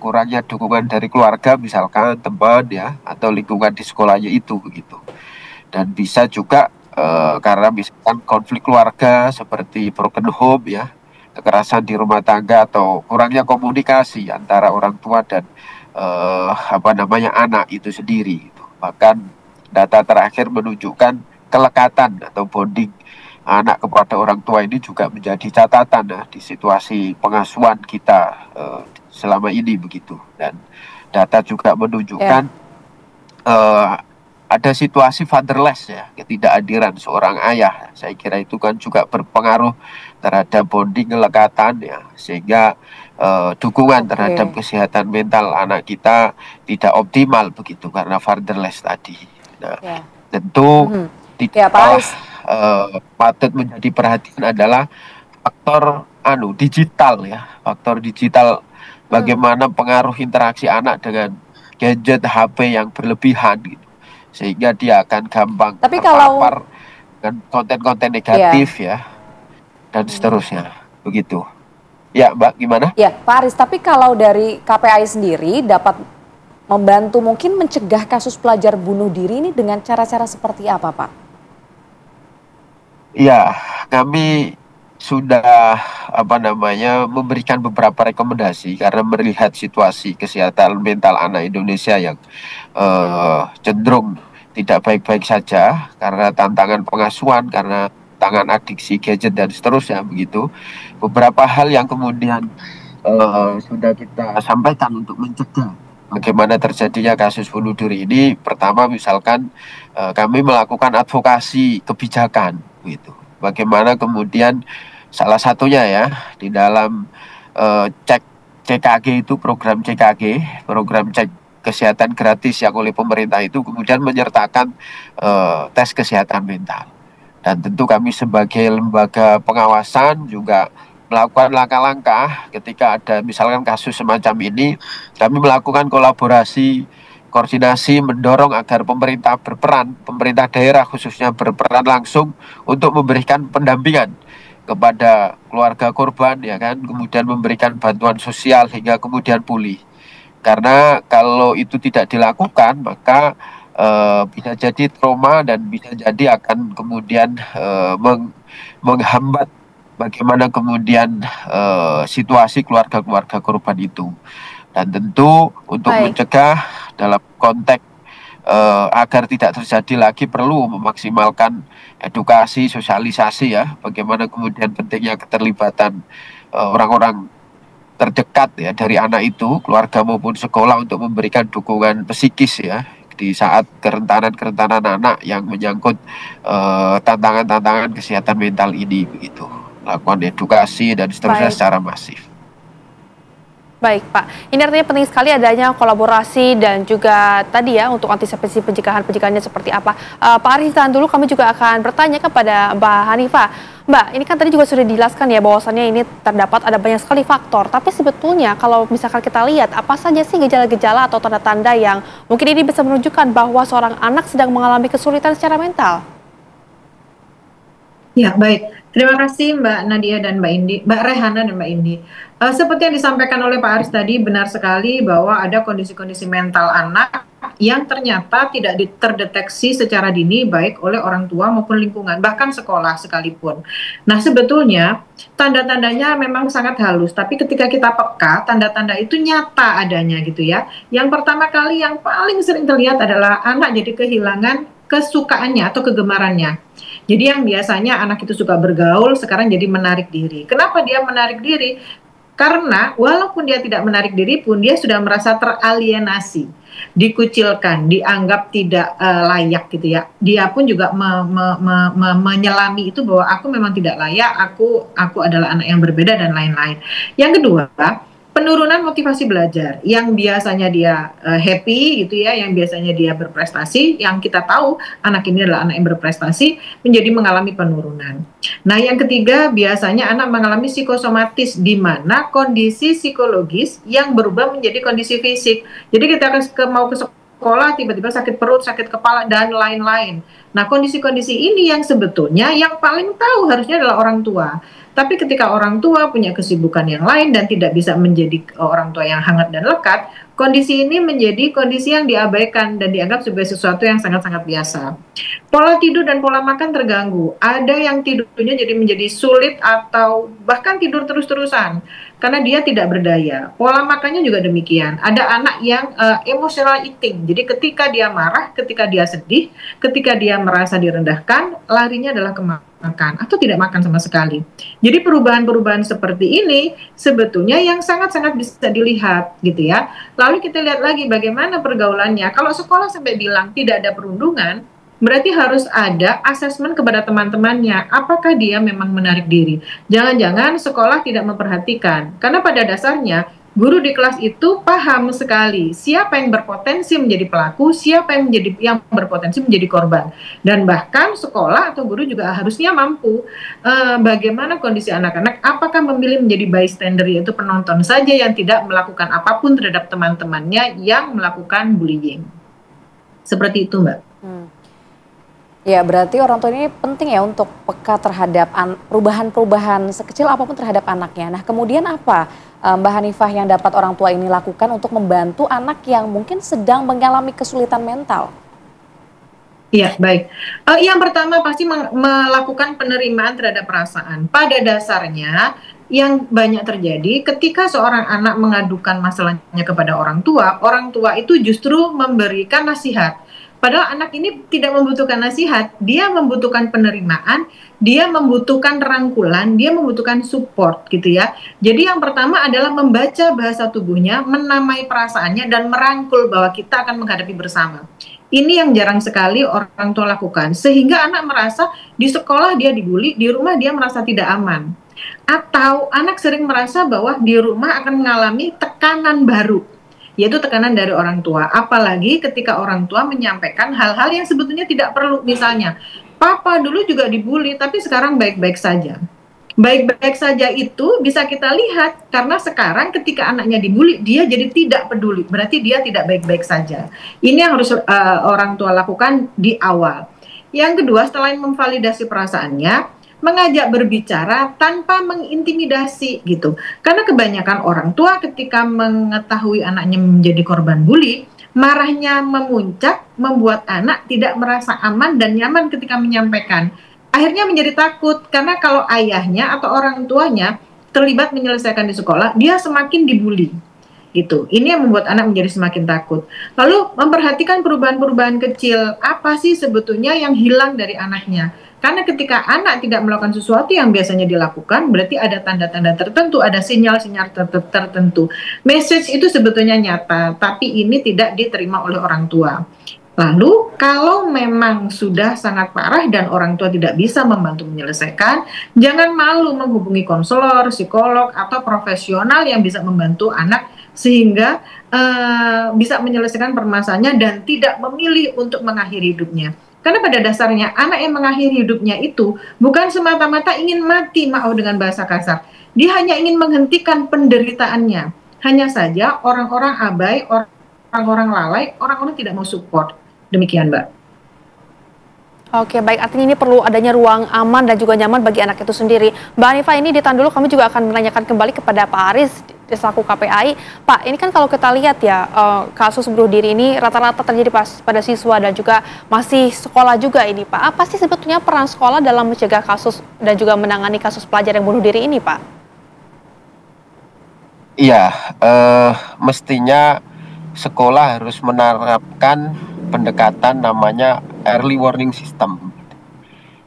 kurangnya dukungan dari keluarga misalkan teman ya, atau lingkungan di sekolahnya itu begitu. Dan bisa juga karena misalkan konflik keluarga seperti broken home ya, kekerasan di rumah tangga, atau kurangnya komunikasi antara orang tua dan anak itu sendiri gitu. Bahkan data terakhir menunjukkan kelekatan atau bonding anak kepada orang tua ini juga menjadi catatan di situasi pengasuhan kita selama ini begitu. Dan data juga menunjukkan ada situasi fatherless ya, ketidakhadiran seorang ayah. Saya kira itu kan juga berpengaruh terhadap bonding, kelekatan ya, sehingga dukungan terhadap kesehatan mental anak kita tidak optimal begitu karena fatherless tadi. Nah, tentu patut menjadi perhatian adalah faktor digital ya, faktor digital, bagaimana pengaruh interaksi anak dengan gadget HP yang berlebihan gitu, sehingga dia akan gampang terpapar dengan konten-konten negatif ya, dan seterusnya begitu. Ya Mbak, gimana? Ya Pak Aris, tapi kalau dari KPAI sendiri dapat membantu mungkin mencegah kasus pelajar bunuh diri ini dengan cara-cara seperti apa Pak? Ya, kami sudah memberikan beberapa rekomendasi karena melihat situasi kesehatan mental anak Indonesia yang cenderung tidak baik-baik saja karena tantangan pengasuhan, karena tantangan adiksi gadget dan seterusnya begitu. Beberapa hal yang kemudian sudah kita sampaikan untuk mencegah bagaimana terjadinya kasus bunuh diri ini. Pertama, misalkan kami melakukan advokasi kebijakan gitu. Bagaimana kemudian salah satunya ya di dalam cek CKG itu, program CKG, program cek kesehatan gratis yang oleh pemerintah itu kemudian menyertakan tes kesehatan mental. Dan tentu kami sebagai lembaga pengawasan juga melakukan langkah-langkah ketika ada misalkan kasus semacam ini. Kami melakukan kolaborasi, koordinasi, mendorong agar pemerintah berperan, pemerintah daerah khususnya berperan langsung untuk memberikan pendampingan kepada keluarga korban, ya kan, kemudian memberikan bantuan sosial hingga kemudian pulih. Karena kalau itu tidak dilakukan, maka bisa jadi trauma dan bisa jadi akan kemudian menghambat bagaimana kemudian situasi keluarga-keluarga korban itu. Dan tentu untuk mencegah dalam konteks agar tidak terjadi lagi perlu memaksimalkan edukasi, sosialisasi ya, bagaimana kemudian pentingnya keterlibatan orang-orang terdekat ya dari anak itu, keluarga maupun sekolah untuk memberikan dukungan psikis ya di saat kerentanan anak yang menyangkut tantangan-tantangan kesehatan mental ini begitu. Lakukan edukasi dan seterusnya secara masif. Baik Pak, ini artinya penting sekali adanya kolaborasi dan juga tadi ya untuk antisipasi pencegahannya seperti apa. Pak Aris, tahan dulu, kami juga akan bertanya kepada Mbak Hanifah. Mbak, ini kan tadi juga sudah dijelaskan ya bahwasannya ini terdapat ada banyak sekali faktor, tapi sebetulnya kalau misalkan kita lihat apa saja sih gejala-gejala atau tanda-tanda yang mungkin ini bisa menunjukkan bahwa seorang anak sedang mengalami kesulitan secara mental? Ya, baik. Terima kasih Mbak Nadia dan Mbak Indi, Mbak Rehana dan Mbak Indi. Seperti yang disampaikan oleh Pak Aris tadi, benar sekali bahwa ada kondisi-kondisi mental anak yang ternyata tidak terdeteksi secara dini baik oleh orang tua maupun lingkungan, bahkan sekolah sekalipun. Nah, sebetulnya tanda-tandanya memang sangat halus, tapi ketika kita peka, tanda-tanda itu nyata adanya gitu ya. Yang pertama kali yang paling sering terlihat adalah anak jadi kehilangan kesukaannya atau kegemarannya. Jadi yang biasanya anak itu suka bergaul, sekarang jadi menarik diri. Kenapa dia menarik diri? Karena walaupun dia tidak menarik diri pun, dia sudah merasa teralienasi, dikucilkan, dianggap tidak layak gitu ya. Dia pun juga menyelami itu bahwa aku memang tidak layak, aku adalah anak yang berbeda dan lain-lain. Yang kedua, penurunan motivasi belajar. Yang biasanya dia happy gitu ya, yang biasanya dia berprestasi, yang kita tahu anak ini adalah anak yang berprestasi, menjadi mengalami penurunan. Nah, yang ketiga, biasanya anak mengalami psikosomatis, di mana kondisi psikologis yang berubah menjadi kondisi fisik. Jadi kita mau ke sekolah, tiba-tiba sakit perut, sakit kepala, dan lain-lain. Nah, kondisi-kondisi ini yang sebetulnya yang paling tahu harusnya adalah orang tua. Tapi ketika orang tua punya kesibukan yang lain dan tidak bisa menjadi orang tua yang hangat dan lekat, kondisi ini menjadi kondisi yang diabaikan dan dianggap sebagai sesuatu yang sangat-sangat biasa. Pola tidur dan pola makan terganggu. Ada yang tidurnya jadi menjadi sulit atau bahkan tidur terus-terusan karena dia tidak berdaya. Pola makannya juga demikian. Ada anak yang emotional eating. Jadi ketika dia marah, ketika dia sedih, ketika dia merasa direndahkan, larinya adalah ke makan atau tidak makan sama sekali. Jadi perubahan-perubahan seperti ini sebetulnya yang sangat-sangat bisa dilihat gitu ya. Lalu kita lihat lagi bagaimana pergaulannya. Kalau sekolah sampai bilang tidak ada perundungan, berarti harus ada asesmen kepada teman-temannya. Apakah dia memang menarik diri? Jangan-jangan sekolah tidak memperhatikan. Karena pada dasarnya guru di kelas itu paham sekali siapa yang berpotensi menjadi pelaku, siapa yang berpotensi menjadi korban. Dan bahkan sekolah atau guru juga harusnya mampu bagaimana kondisi anak-anak, apakah memilih menjadi bystander, yaitu penonton saja yang tidak melakukan apapun terhadap teman-temannya yang melakukan bullying. Seperti itu, Mbak. Ya, berarti orang tua ini penting ya untuk peka terhadap perubahan-perubahan sekecil apapun terhadap anaknya. Nah, kemudian apa Mbak Hanifah yang dapat orang tua ini lakukan untuk membantu anak yang mungkin sedang mengalami kesulitan mental? Iya, baik. Yang pertama pasti melakukan penerimaan terhadap perasaan. Pada dasarnya yang banyak terjadi ketika seorang anak mengadukan masalahnya kepada orang tua itu justru memberikan nasihat. Padahal anak ini tidak membutuhkan nasihat, dia membutuhkan penerimaan, dia membutuhkan rangkulan, dia membutuhkan support gitu ya. Jadi yang pertama adalah membaca bahasa tubuhnya, menamai perasaannya dan merangkul bahwa kita akan menghadapi bersama. Ini yang jarang sekali orang tua lakukan, sehingga anak merasa di sekolah dia dibully, di rumah dia merasa tidak aman. Atau anak sering merasa bahwa di rumah akan mengalami tekanan baru, yaitu tekanan dari orang tua. Apalagi ketika orang tua menyampaikan hal-hal yang sebetulnya tidak perlu, misalnya, "Papa dulu juga dibully, tapi sekarang baik-baik saja." Baik-baik saja itu bisa kita lihat karena sekarang ketika anaknya dibully, dia jadi tidak peduli, berarti dia tidak baik-baik saja. Ini yang harus orang tua lakukan di awal. Yang kedua, selain memvalidasi perasaannya, mengajak berbicara tanpa mengintimidasi gitu. Karena kebanyakan orang tua ketika mengetahui anaknya menjadi korban bully, marahnya memuncak, membuat anak tidak merasa aman dan nyaman ketika menyampaikan. Akhirnya menjadi takut karena kalau ayahnya atau orang tuanya terlibat menyelesaikan di sekolah, dia semakin dibully gitu. Ini yang membuat anak menjadi semakin takut. Lalu memperhatikan perubahan-perubahan kecil, apa sih sebetulnya yang hilang dari anaknya? Karena ketika anak tidak melakukan sesuatu yang biasanya dilakukan, berarti ada tanda-tanda tertentu, ada sinyal-sinyal tertentu. Message itu sebetulnya nyata, tapi ini tidak diterima oleh orang tua. Lalu kalau memang sudah sangat parah dan orang tua tidak bisa membantu menyelesaikan, jangan malu menghubungi konselor, psikolog, atau profesional yang bisa membantu anak sehingga bisa menyelesaikan permasalahannya dan tidak memilih untuk mengakhiri hidupnya. Karena pada dasarnya anak yang mengakhiri hidupnya itu bukan semata-mata ingin mati, maaf dengan bahasa kasar. Dia hanya ingin menghentikan penderitaannya. Hanya saja orang-orang abai, orang-orang lalai, orang-orang tidak mau support. Demikian, Mbak. Oke, baik. Artinya ini perlu adanya ruang aman dan juga nyaman bagi anak itu sendiri. Mbak Hanifah, ini ditahan dulu, kami juga akan menanyakan kembali kepada Pak Aris selaku KPAI. Pak, ini kan kalau kita lihat ya, kasus bunuh diri ini rata-rata terjadi pada siswa dan juga masih sekolah juga ini, Pak. Apa sih sebetulnya peran sekolah dalam mencegah kasus dan juga menangani kasus pelajar yang bunuh diri ini, Pak? Iya, mestinya sekolah harus menerapkan pendekatan namanya early warning system.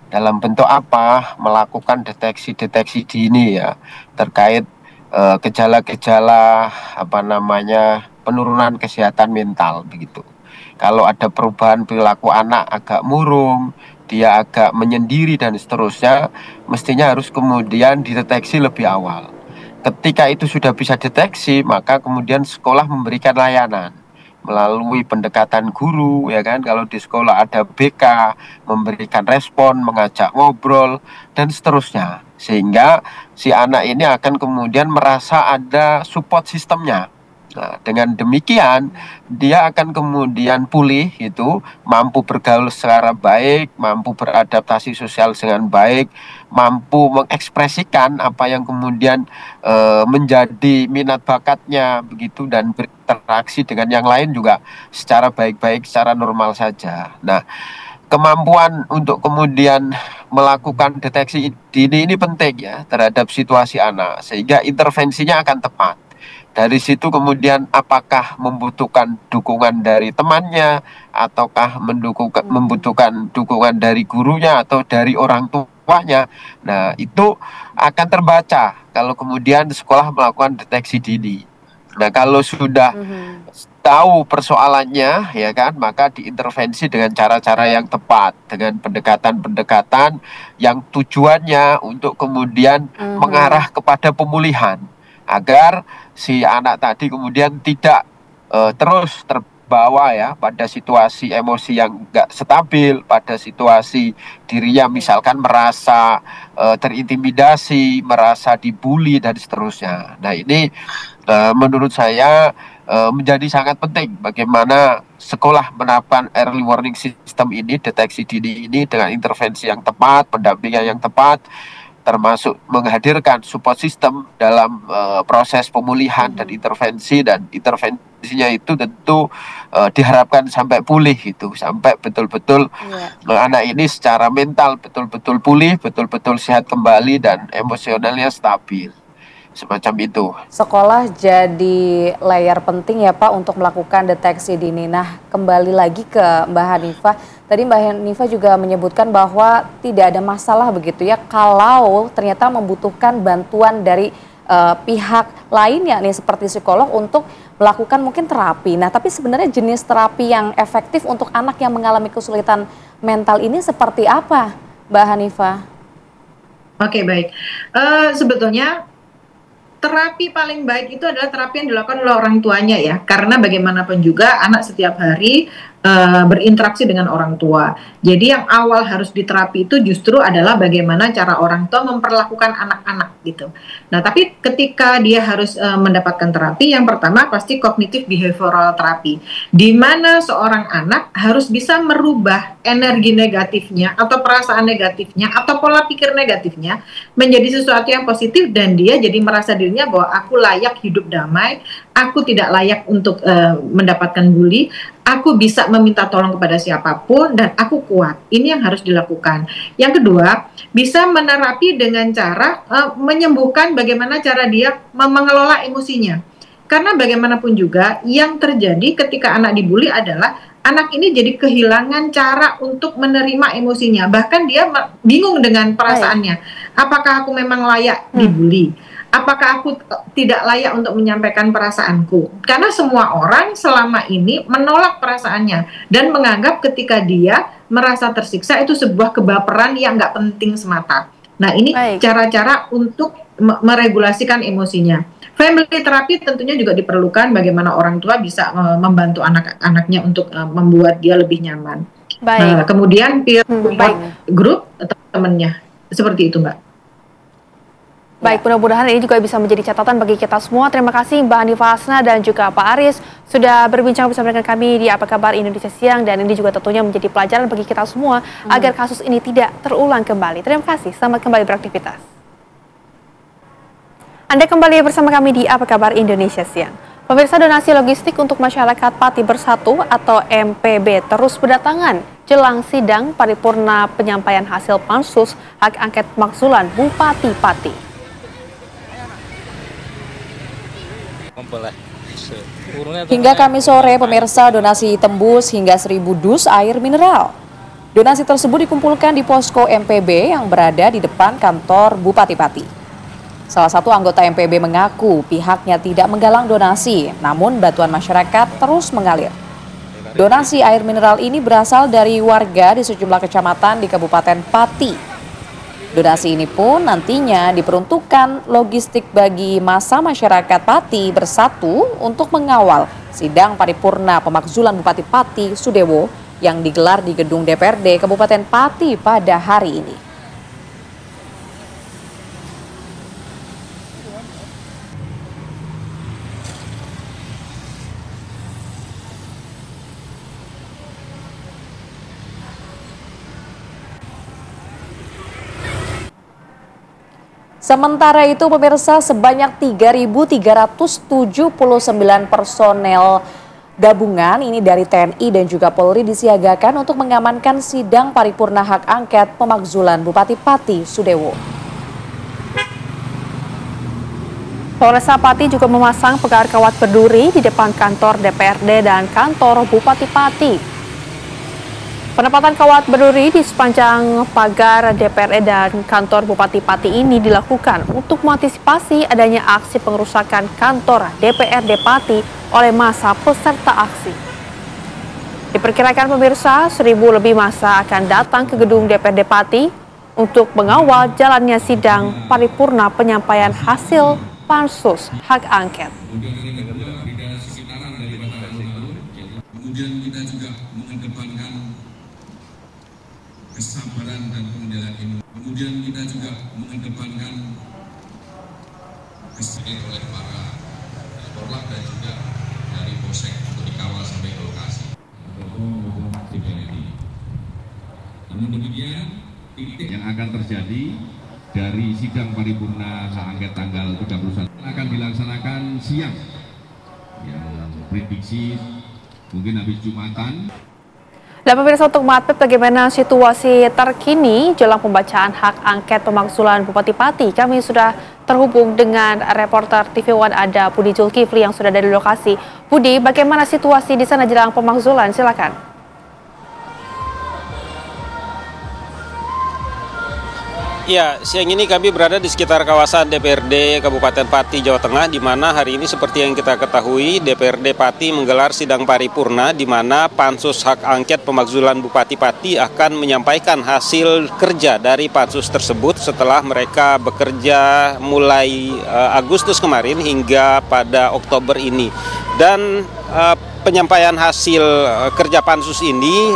Dalam bentuk apa? Melakukan deteksi dini ya terkait gejala-gejala penurunan kesehatan mental begitu. Kalau ada perubahan perilaku anak agak murung, dia agak menyendiri dan seterusnya, mestinya harus kemudian dideteksi lebih awal. Ketika itu sudah bisa deteksi, maka kemudian sekolah memberikan layanan melalui pendekatan guru, ya kan, kalau di sekolah ada BK, memberikan respon, mengajak ngobrol, dan seterusnya. Sehingga si anak ini akan kemudian merasa ada support sistemnya. Nah, dengan demikian, dia akan kemudian pulih, mampu bergaul secara baik, mampu beradaptasi sosial dengan baik, mampu mengekspresikan apa yang kemudian menjadi minat bakatnya, begitu, dan berinteraksi dengan yang lain juga secara baik-baik, secara normal saja. Nah, kemampuan untuk kemudian melakukan deteksi dini ini penting ya terhadap situasi anak, sehingga intervensinya akan tepat. Dari situ kemudian apakah membutuhkan dukungan dari temannya, ataukah membutuhkan dukungan dari gurunya atau dari orang tuanya. Nah, itu akan terbaca kalau kemudian sekolah melakukan deteksi dini. Nah, kalau sudah tahu persoalannya, ya kan, maka diintervensi dengan cara-cara yang tepat, dengan pendekatan-pendekatan yang tujuannya untuk kemudian mengarah kepada pemulihan, agar si anak tadi kemudian tidak terus terbawa ya pada situasi emosi yang enggak stabil, pada situasi dirinya misalkan merasa terintimidasi, merasa dibully dan seterusnya. Nah, ini menurut saya menjadi sangat penting bagaimana sekolah menerapkan early warning system ini, deteksi dini ini dengan intervensi yang tepat, pendampingan yang tepat, termasuk menghadirkan support system dalam proses pemulihan dan intervensinya itu tentu diharapkan sampai pulih gitu, sampai betul-betul anak ini secara mental betul-betul pulih, betul-betul sehat kembali dan emosionalnya stabil. Semacam itu. Sekolah jadi layer penting ya Pak untuk melakukan deteksi dini. Nah, kembali lagi ke Mbak Hanifah. Tadi Mbak Hanifah juga menyebutkan bahwa tidak ada masalah begitu ya kalau ternyata membutuhkan bantuan dari pihak lainnya nih seperti psikolog untuk melakukan mungkin terapi. Nah, tapi sebenarnya jenis terapi yang efektif untuk anak yang mengalami kesulitan mental ini seperti apa, Mbak Hanifah? Oke, baik. Sebetulnya terapi paling baik itu adalah terapi yang dilakukan oleh orang tuanya ya, karena bagaimanapun juga anak setiap hari berinteraksi dengan orang tua. Jadi yang awal harus diterapi itu justru adalah bagaimana cara orang tua memperlakukan anak-anak gitu. Nah, tapi ketika dia harus mendapatkan terapi, yang pertama pasti cognitive behavioral therapy, di mana seorang anak harus bisa merubah energi negatifnya atau perasaan negatifnya atau pola pikir negatifnya menjadi sesuatu yang positif dan dia jadi merasa dirinya bahwa aku layak hidup damai, aku tidak layak untuk mendapatkan bully, aku bisa meminta tolong kepada siapapun dan aku kuat. Ini yang harus dilakukan. Yang kedua, bisa menerapi dengan cara menyembuhkan bagaimana cara dia mengelola emosinya. Karena bagaimanapun juga yang terjadi ketika anak dibully adalah anak ini jadi kehilangan cara untuk menerima emosinya. Bahkan dia bingung dengan perasaannya. Apakah aku memang layak dibully? Apakah aku tidak layak untuk menyampaikan perasaanku? Karena semua orang selama ini menolak perasaannya dan menganggap ketika dia merasa tersiksa itu sebuah kebaperan yang nggak penting semata. Nah, ini cara-cara untuk meregulasikan emosinya. Family therapy tentunya juga diperlukan bagaimana orang tua bisa membantu anak-anaknya untuk membuat dia lebih nyaman. Nah, kemudian peer support group temannya. Seperti itu, Mbak. Baik, mudah-mudahan ini juga bisa menjadi catatan bagi kita semua. Terima kasih Mbak Hanifah Hasna dan juga Pak Aris sudah berbincang bersama dengan kami di Apa Kabar Indonesia Siang, dan ini juga tentunya menjadi pelajaran bagi kita semua agar kasus ini tidak terulang kembali. Terima kasih, selamat kembali beraktivitas. Anda kembali bersama kami di Apa Kabar Indonesia Siang. Pemirsa, donasi logistik untuk masyarakat Pati Bersatu atau MPB terus berdatangan jelang sidang paripurna penyampaian hasil pansus hak angket pemakzulan Bupati Pati. Hingga Kamis sore, pemirsa, donasi tembus hingga 1.000 dus air mineral. Donasi tersebut dikumpulkan di posko MPB yang berada di depan kantor Bupati Pati. Salah satu anggota MPB mengaku pihaknya tidak menggalang donasi, namun bantuan masyarakat terus mengalir. Donasi air mineral ini berasal dari warga di sejumlah kecamatan di Kabupaten Pati. Donasi ini pun nantinya diperuntukkan logistik bagi massa masyarakat Pati Bersatu untuk mengawal sidang paripurna pemakzulan Bupati Pati Sudewo yang digelar di gedung DPRD Kabupaten Pati pada hari ini. Sementara itu, pemirsa, sebanyak 3.379 personel gabungan ini dari TNI dan juga Polri disiagakan untuk mengamankan sidang paripurna hak angket pemakzulan Bupati Pati Sudewo. Polresta Pati juga memasang pagar kawat berduri di depan kantor DPRD dan kantor Bupati Pati. Penempatan kawat berduri di sepanjang pagar DPRD dan kantor Bupati Pati ini dilakukan untuk mengantisipasi adanya aksi pengerusakan kantor DPRD Pati oleh massa peserta aksi. Diperkirakan pemirsa, 1.000 lebih massa akan datang ke gedung DPRD Pati untuk mengawal jalannya sidang paripurna penyampaian hasil pansus hak angket. Kemudian kita juga mengedepankan kesabaran dan pengendalian emosi. Kemudian kita juga mengedepankan kesediaan oleh para korlap dan juga dari Polsek untuk dikawal sampai ke lokasi. Namun demikian, titik yang akan terjadi dari sidang paripurna hak angket tanggal 31 akan dilaksanakan siang. Yang prediksi mungkin habis Jumatan. Dan pemirsa, untuk mengupdate bagaimana situasi terkini jelang pembacaan hak angket pemakzulan Bupati Pati, kami sudah terhubung dengan reporter TV One ada Budi Zulkifli yang sudah dari lokasi. Budi, bagaimana situasi di sana jelang pemakzulan? Silakan. Ya, siang ini kami berada di sekitar kawasan DPRD Kabupaten Pati, Jawa Tengah, di mana hari ini seperti yang kita ketahui, DPRD Pati menggelar sidang paripurna di mana Pansus Hak Angket Pemakzulan Bupati Pati akan menyampaikan hasil kerja dari pansus tersebut setelah mereka bekerja mulai Agustus kemarin hingga pada Oktober ini. Dan penyampaian hasil kerja pansus ini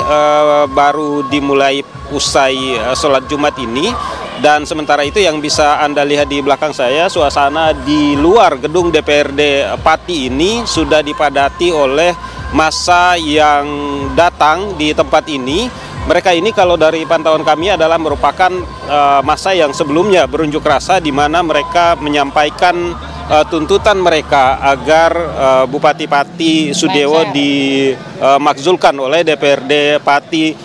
baru dimulai usai sholat Jumat ini. Dan sementara itu yang bisa Anda lihat di belakang saya, suasana di luar gedung DPRD Pati ini sudah dipadati oleh massa yang datang di tempat ini. Mereka ini kalau dari pantauan kami adalah merupakan massa yang sebelumnya berunjuk rasa, di mana mereka menyampaikan tuntutan mereka agar Bupati Pati Sudewo dimakzulkan oleh DPRD Pati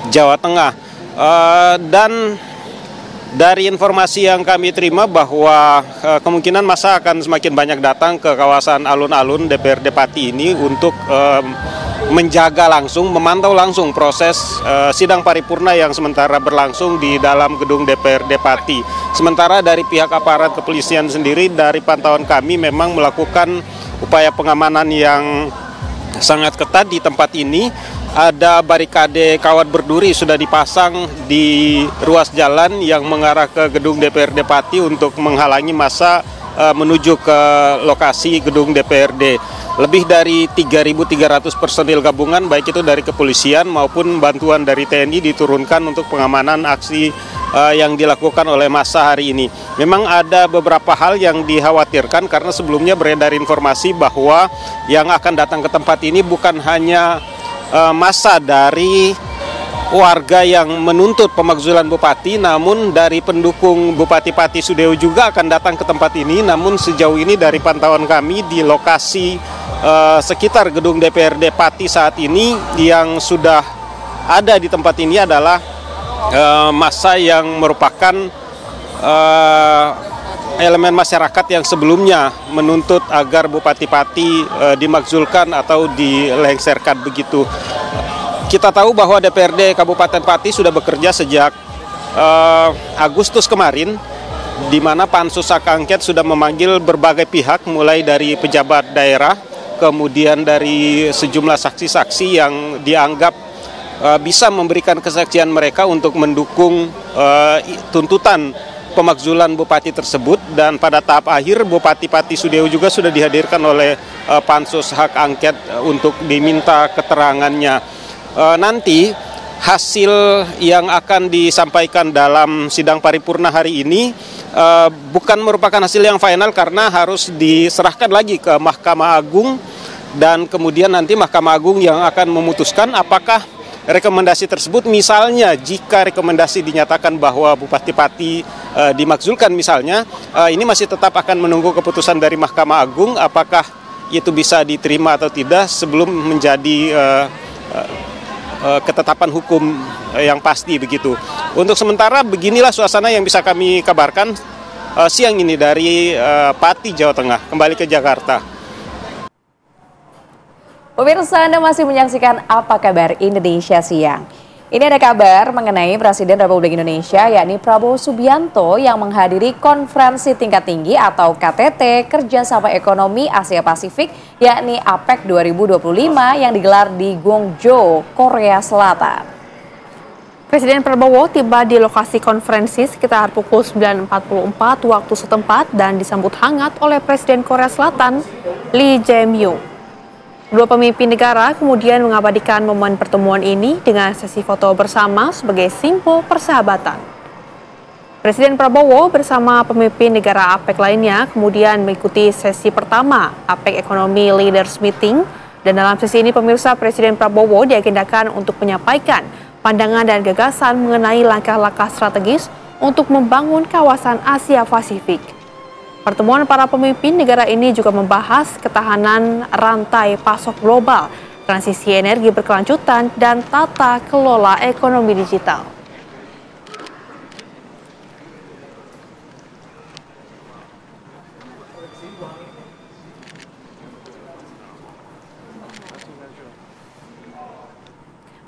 Jawa Tengah. Dan dari informasi yang kami terima bahwa kemungkinan massa akan semakin banyak datang ke kawasan alun-alun DPRD Pati ini untuk menjaga langsung, memantau langsung proses sidang paripurna yang sementara berlangsung di dalam gedung DPRD Pati. Sementara dari pihak aparat kepolisian sendiri, dari pantauan kami memang melakukan upaya pengamanan yang sangat ketat di tempat ini. Ada barikade kawat berduri sudah dipasang di ruas jalan yang mengarah ke gedung DPRD Pati untuk menghalangi massa menuju ke lokasi gedung DPRD. Lebih dari 3.300 personil gabungan, baik itu dari kepolisian maupun bantuan dari TNI, diturunkan untuk pengamanan aksi yang dilakukan oleh massa hari ini. Memang ada beberapa hal yang dikhawatirkan karena sebelumnya beredar informasi bahwa yang akan datang ke tempat ini bukan hanya massa dari warga yang menuntut pemakzulan Bupati, namun dari pendukung Bupati Pati Sudewo juga akan datang ke tempat ini. Namun sejauh ini dari pantauan kami di lokasi sekitar gedung DPRD Pati saat ini, yang sudah ada di tempat ini adalah massa yang merupakan elemen masyarakat yang sebelumnya menuntut agar Bupati Pati dimakzulkan atau dilengserkan begitu. Kita tahu bahwa DPRD Kabupaten Pati sudah bekerja sejak Agustus kemarin, di mana Pansus Hak Angket sudah memanggil berbagai pihak, mulai dari pejabat daerah, kemudian dari sejumlah saksi-saksi yang dianggap bisa memberikan kesaksian mereka untuk mendukung tuntutan pemakzulan Bupati tersebut. Dan pada tahap akhir Bupati Pati Sudewo juga sudah dihadirkan oleh Pansus Hak Angket untuk diminta keterangannya. Nanti hasil yang akan disampaikan dalam sidang paripurna hari ini bukan merupakan hasil yang final, karena harus diserahkan lagi ke Mahkamah Agung, dan kemudian nanti Mahkamah Agung yang akan memutuskan apakah rekomendasi tersebut, misalnya jika rekomendasi dinyatakan bahwa Bupati Pati dimakzulkan misalnya, ini masih tetap akan menunggu keputusan dari Mahkamah Agung apakah itu bisa diterima atau tidak sebelum menjadi ketetapan hukum yang pasti begitu. Untuk sementara beginilah suasana yang bisa kami kabarkan siang ini dari Pati, Jawa Tengah. Kembali ke Jakarta. Pemirsa, Anda masih menyaksikan Apa Kabar Indonesia Siang. Ini ada kabar mengenai Presiden Republik Indonesia, yakni Prabowo Subianto, yang menghadiri konferensi tingkat tinggi atau KTT Kerjasama Ekonomi Asia Pasifik, yakni APEC 2025 yang digelar di Gwangju, Korea Selatan. Presiden Prabowo tiba di lokasi konferensi sekitar pukul 9.44 waktu setempat dan disambut hangat oleh Presiden Korea Selatan, Lee Jae-myung. Dua pemimpin negara kemudian mengabadikan momen pertemuan ini dengan sesi foto bersama sebagai simbol persahabatan. Presiden Prabowo bersama pemimpin negara APEC lainnya kemudian mengikuti sesi pertama APEC Economy Leaders Meeting, dan dalam sesi ini pemirsa, Presiden Prabowo diagendakan untuk menyampaikan pandangan dan gagasan mengenai langkah-langkah strategis untuk membangun kawasan Asia Pasifik. Pertemuan para pemimpin negara ini juga membahas ketahanan rantai pasok global, transisi energi berkelanjutan, dan tata kelola ekonomi digital.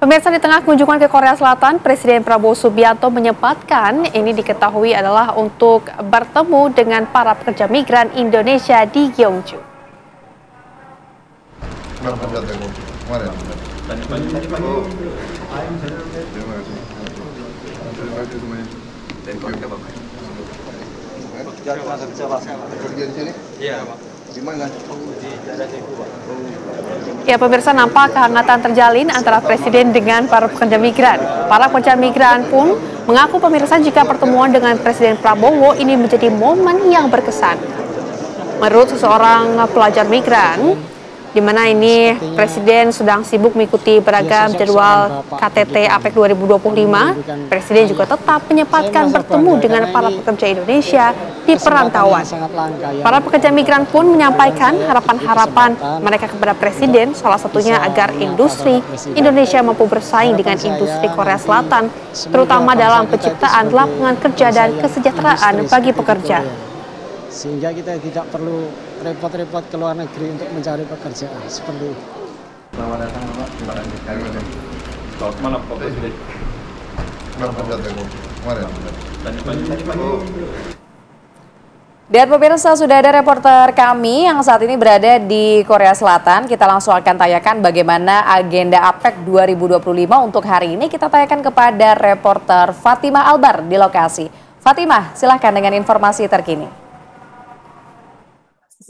Pemirsa, di tengah kunjungan ke Korea Selatan, Presiden Prabowo Subianto menyempatkan ini diketahui adalah untuk bertemu dengan para pekerja migran Indonesia di Gyeongju. Ya pemirsa, nampak kehangatan terjalin antara Presiden dengan para pekerja migran. Para pekerja migran pun mengaku pemirsa jika pertemuan dengan Presiden Prabowo ini menjadi momen yang berkesan. Menurut seseorang pelajar migran, di mana ini Presiden sedang sibuk mengikuti beragam jadwal KTT APEC 2025, Presiden juga tetap menyempatkan bertemu dengan para pekerja Indonesia di perantauan. Para pekerja migran pun menyampaikan harapan-harapan mereka kepada Presiden, salah satunya agar industri Indonesia mampu bersaing dengan industri Korea Selatan, terutama dalam penciptaan lapangan kerja dan kesejahteraan bagi pekerja. Sehingga kita tidak perlu repot-repot ke luar negeri untuk mencari pekerjaan seperti itu. Selamat datang Bapak. Terima kasih sekali. Selamat malam Pak Presiden. Dan pemirsa, sudah ada reporter kami yang saat ini berada di Korea Selatan. Kita langsung akan tanyakan bagaimana agenda APEC 2025 untuk hari ini. Kita tanyakan kepada reporter Fatimah Albar di lokasi. Fatimah, silahkan dengan informasi terkini.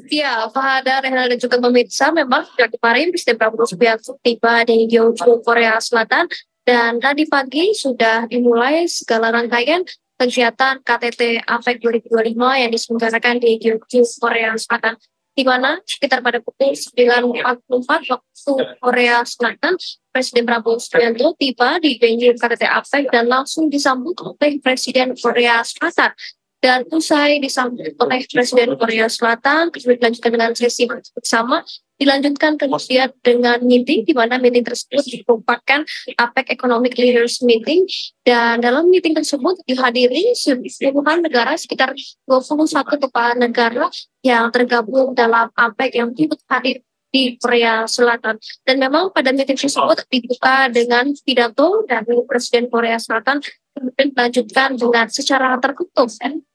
Ya, Fahada, Rehan, dan juga pemirsa, memang sejak kemarin Presiden Prabowo Subianto tiba di Gyeongju, Korea Selatan, dan tadi pagi sudah dimulai segala rangkaian kegiatan KTT APEC 2025 yang diselenggarakan di Gyeongju, Korea Selatan, di mana sekitar pada pukul 9.44 waktu Korea Selatan, Presiden Prabowo Subianto tiba di venue KTT APEC dan langsung disambut oleh Presiden Korea Selatan. Dan usai disambut oleh Presiden Korea Selatan, dilanjutkan dengan sesi bersama, dilanjutkan kemudian dengan meeting, di mana meeting tersebut merupakan APEC Economic Leaders Meeting, dan dalam meeting tersebut dihadiri puluhan negara, sekitar 21 kepala negara yang tergabung dalam APEC yang ikut hadir di Korea Selatan. Dan memang pada meeting tersebut dibuka dengan pidato dari Presiden Korea Selatan, kemudian dilanjutkan dengan secara tertutup.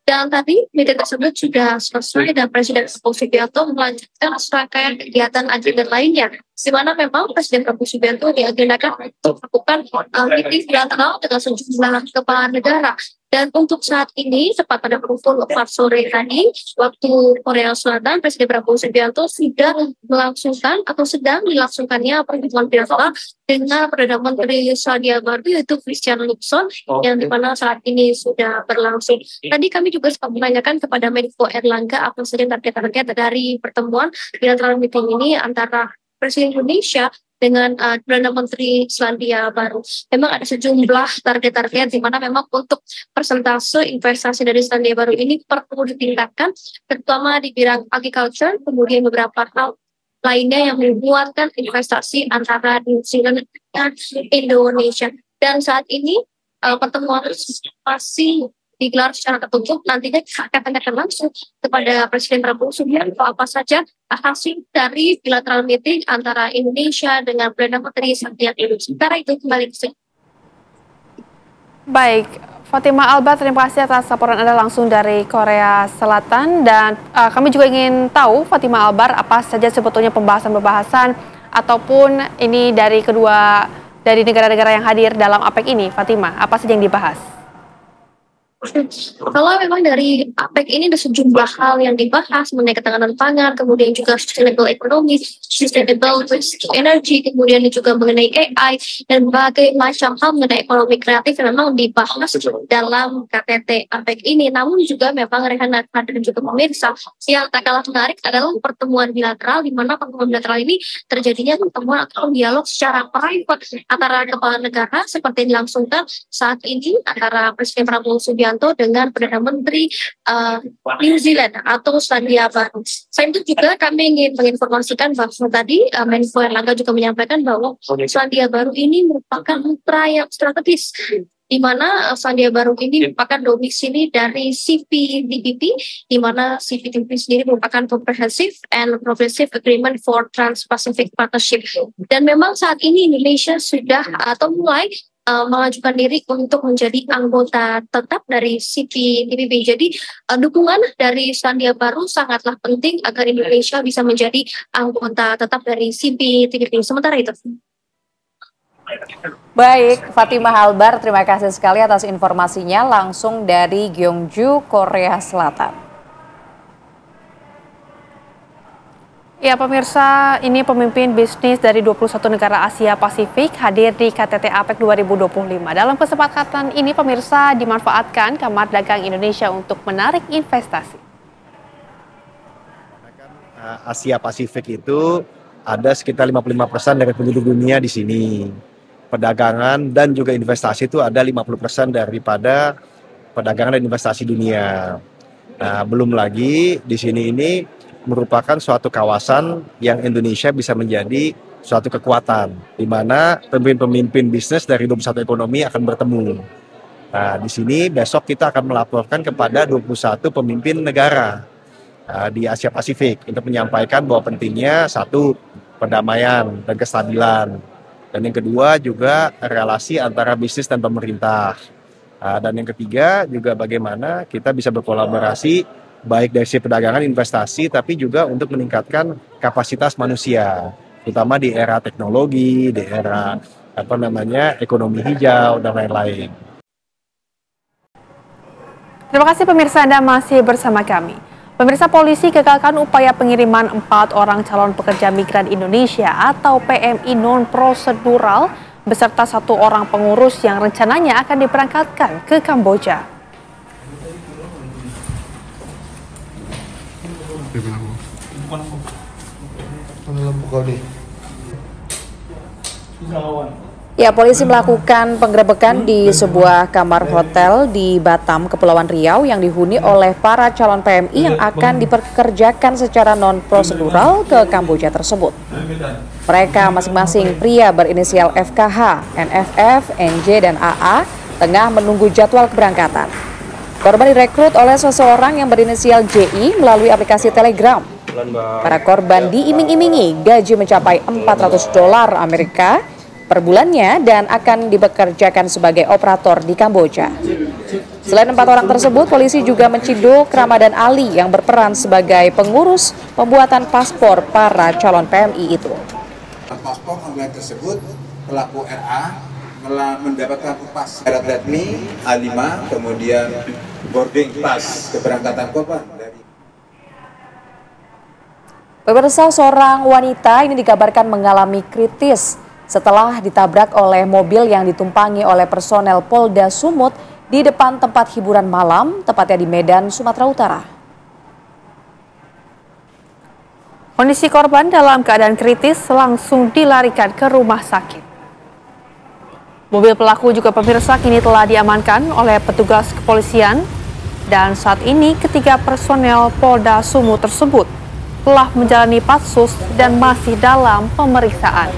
Dan tadi meeting tersebut sudah selesai dan Presiden Prabowo Subianto melanjutkan serangkaian kegiatan agenda lainnya, di mana memang Presiden Prabowo Subianto diagendakan untuk melakukan meeting bilateral dengan sejumlah kepala negara. Dan untuk saat ini, tepat pada pukul 4 sore tadi, waktu Korea Selatan, Presiden Prabowo Subianto sudah melangsungkan atau sedang dilangsungkannya pertemuan bilateral dengan Perdana Menteri Selandia Baru, yaitu Christian Lukson, yang dimana saat ini sudah berlangsung. Tadi kami juga sempat menanyakan kepada Menko Erlangga apa saja target-target dari pertemuan bilateral meeting ini antara Presiden Indonesia dengan Perdana Menteri Selandia Baru. Memang ada sejumlah target-target di mana memang untuk persentase investasi dari Selandia Baru ini perlu ditingkatkan, terutama di bidang agriculture, kemudian beberapa hal lainnya yang menguatkan investasi antara New Zealand dan Indonesia. Dan saat ini pertemuan masih digelar secara tertutup, nantinya akan tanyakan langsung kepada Presiden Prabowo Subianto apa saja hasil dari bilateral meeting antara Indonesia dengan Perdana Menteri Selandia Baru. Sementara itu kembali ke Baik, Fatimah Albar, terima kasih atas laporan Anda langsung dari Korea Selatan. Dan kami juga ingin tahu, Fatimah Albar, apa saja sebetulnya pembahasan-pembahasan ataupun ini dari negara-negara yang hadir dalam APEC ini, Fatimah, apa saja yang dibahas? Kalau memang dari APEC ini ada sejumlah hal yang dibahas mengenai ketahanan pangan, kemudian juga sustainable economy, sustainable energy, kemudian juga mengenai AI, dan berbagai macam hal mengenai ekonomi kreatif yang memang dibahas dalam KTT APEC ini. Namun juga memang Rehana dan juga pemirsa, yang tak kalah menarik adalah pertemuan bilateral, di mana pertemuan bilateral ini terjadinya pertemuan atau dialog secara private antara kepala negara seperti yang dilangsungkan saat ini antara Presiden Prabowo Subianto dengan Perdana Menteri New Zealand atau Selandia Baru. Selain itu juga kami ingin menginformasikan bahwa tadi Menko Erlangga juga menyampaikan bahwa Selandia Baru ini merupakan mitra yang strategis, di mana Selandia Baru ini merupakan domisili dari CPTPP, di mana CPTPP sendiri merupakan Comprehensive and Progressive Agreement for Trans-Pacific Partnership. Dan memang saat ini Indonesia sudah atau mulai mengajukan diri untuk menjadi anggota tetap dari CPTPP. Jadi dukungan dari Selandia Baru sangatlah penting agar Indonesia bisa menjadi anggota tetap dari CPTPP. Sementara itu. Baik, Fatimah Albar, terima kasih sekali atas informasinya langsung dari Gyeongju, Korea Selatan. Ya pemirsa, ini pemimpin bisnis dari 21 negara Asia Pasifik hadir di KTT APEC 2025. Dalam kesepakatan ini pemirsa dimanfaatkan Kamar Dagang Indonesia untuk menarik investasi. Asia Pasifik itu ada sekitar 55% dari penduduk dunia di sini. Perdagangan dan juga investasi itu ada 50% daripada perdagangan dan investasi dunia. Nah, belum lagi di sini ini merupakan suatu kawasan yang Indonesia bisa menjadi suatu kekuatan, di mana pemimpin-pemimpin bisnis dari 21 ekonomi akan bertemu. Nah, di sini besok kita akan melaporkan kepada 21 pemimpin negara di Asia Pasifik untuk menyampaikan bahwa pentingnya satu, perdamaian dan kestabilan, dan yang kedua juga relasi antara bisnis dan pemerintah, dan yang ketiga juga bagaimana kita bisa berkolaborasi baik dari sisi perdagangan, investasi, tapi juga untuk meningkatkan kapasitas manusia, terutama di era teknologi, di era ekonomi hijau dan lain-lain. Terima kasih pemirsa, Anda masih bersama kami. Pemirsa, polisi gagalkan upaya pengiriman 4 orang calon pekerja migran Indonesia atau PMI non-prosedural beserta 1 orang pengurus yang rencananya akan diberangkatkan ke Kamboja. Ya, polisi melakukan penggerebekan di sebuah kamar hotel di Batam, Kepulauan Riau yang dihuni oleh para calon PMI yang akan dipekerjakan secara non-prosedural ke Kamboja tersebut. Mereka masing-masing pria berinisial FKH, NFF, NJ, dan AA tengah menunggu jadwal keberangkatan. Korban direkrut oleh seseorang yang berinisial JI melalui aplikasi Telegram. Para korban diiming-imingi gaji mencapai $400 Amerika per bulannya dan akan dipekerjakan sebagai operator di Kamboja. Selain 4 orang tersebut, polisi juga menciduk Ramadan Ali yang berperan sebagai pengurus pembuatan paspor para calon PMI itu. Paspor online tersebut, pelaku RA mendapatkan pas syarat resmi A5, kemudian boarding pass keberangkatan korban. Pemirsa, seorang wanita ini dikabarkan mengalami kritis setelah ditabrak oleh mobil yang ditumpangi oleh personel Polda Sumut di depan tempat hiburan malam, tepatnya di Medan, Sumatera Utara. Kondisi korban dalam keadaan kritis langsung dilarikan ke rumah sakit. Mobil pelaku juga pemirsa kini telah diamankan oleh petugas kepolisian dan saat ini ketiga personel Polda Sumut tersebut telah menjalani patsus dan masih dalam pemeriksaan.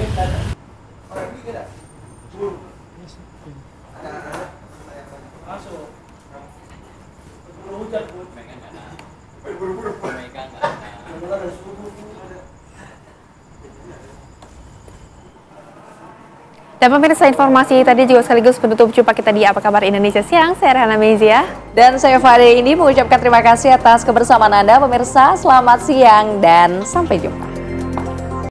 Dan pemirsa, informasi tadi juga sekaligus penutup jumpa kita di Apa Kabar Indonesia Siang. Saya Rehana Mezia. Dan saya Fade ini mengucapkan terima kasih atas kebersamaan Anda pemirsa. Selamat siang dan sampai jumpa.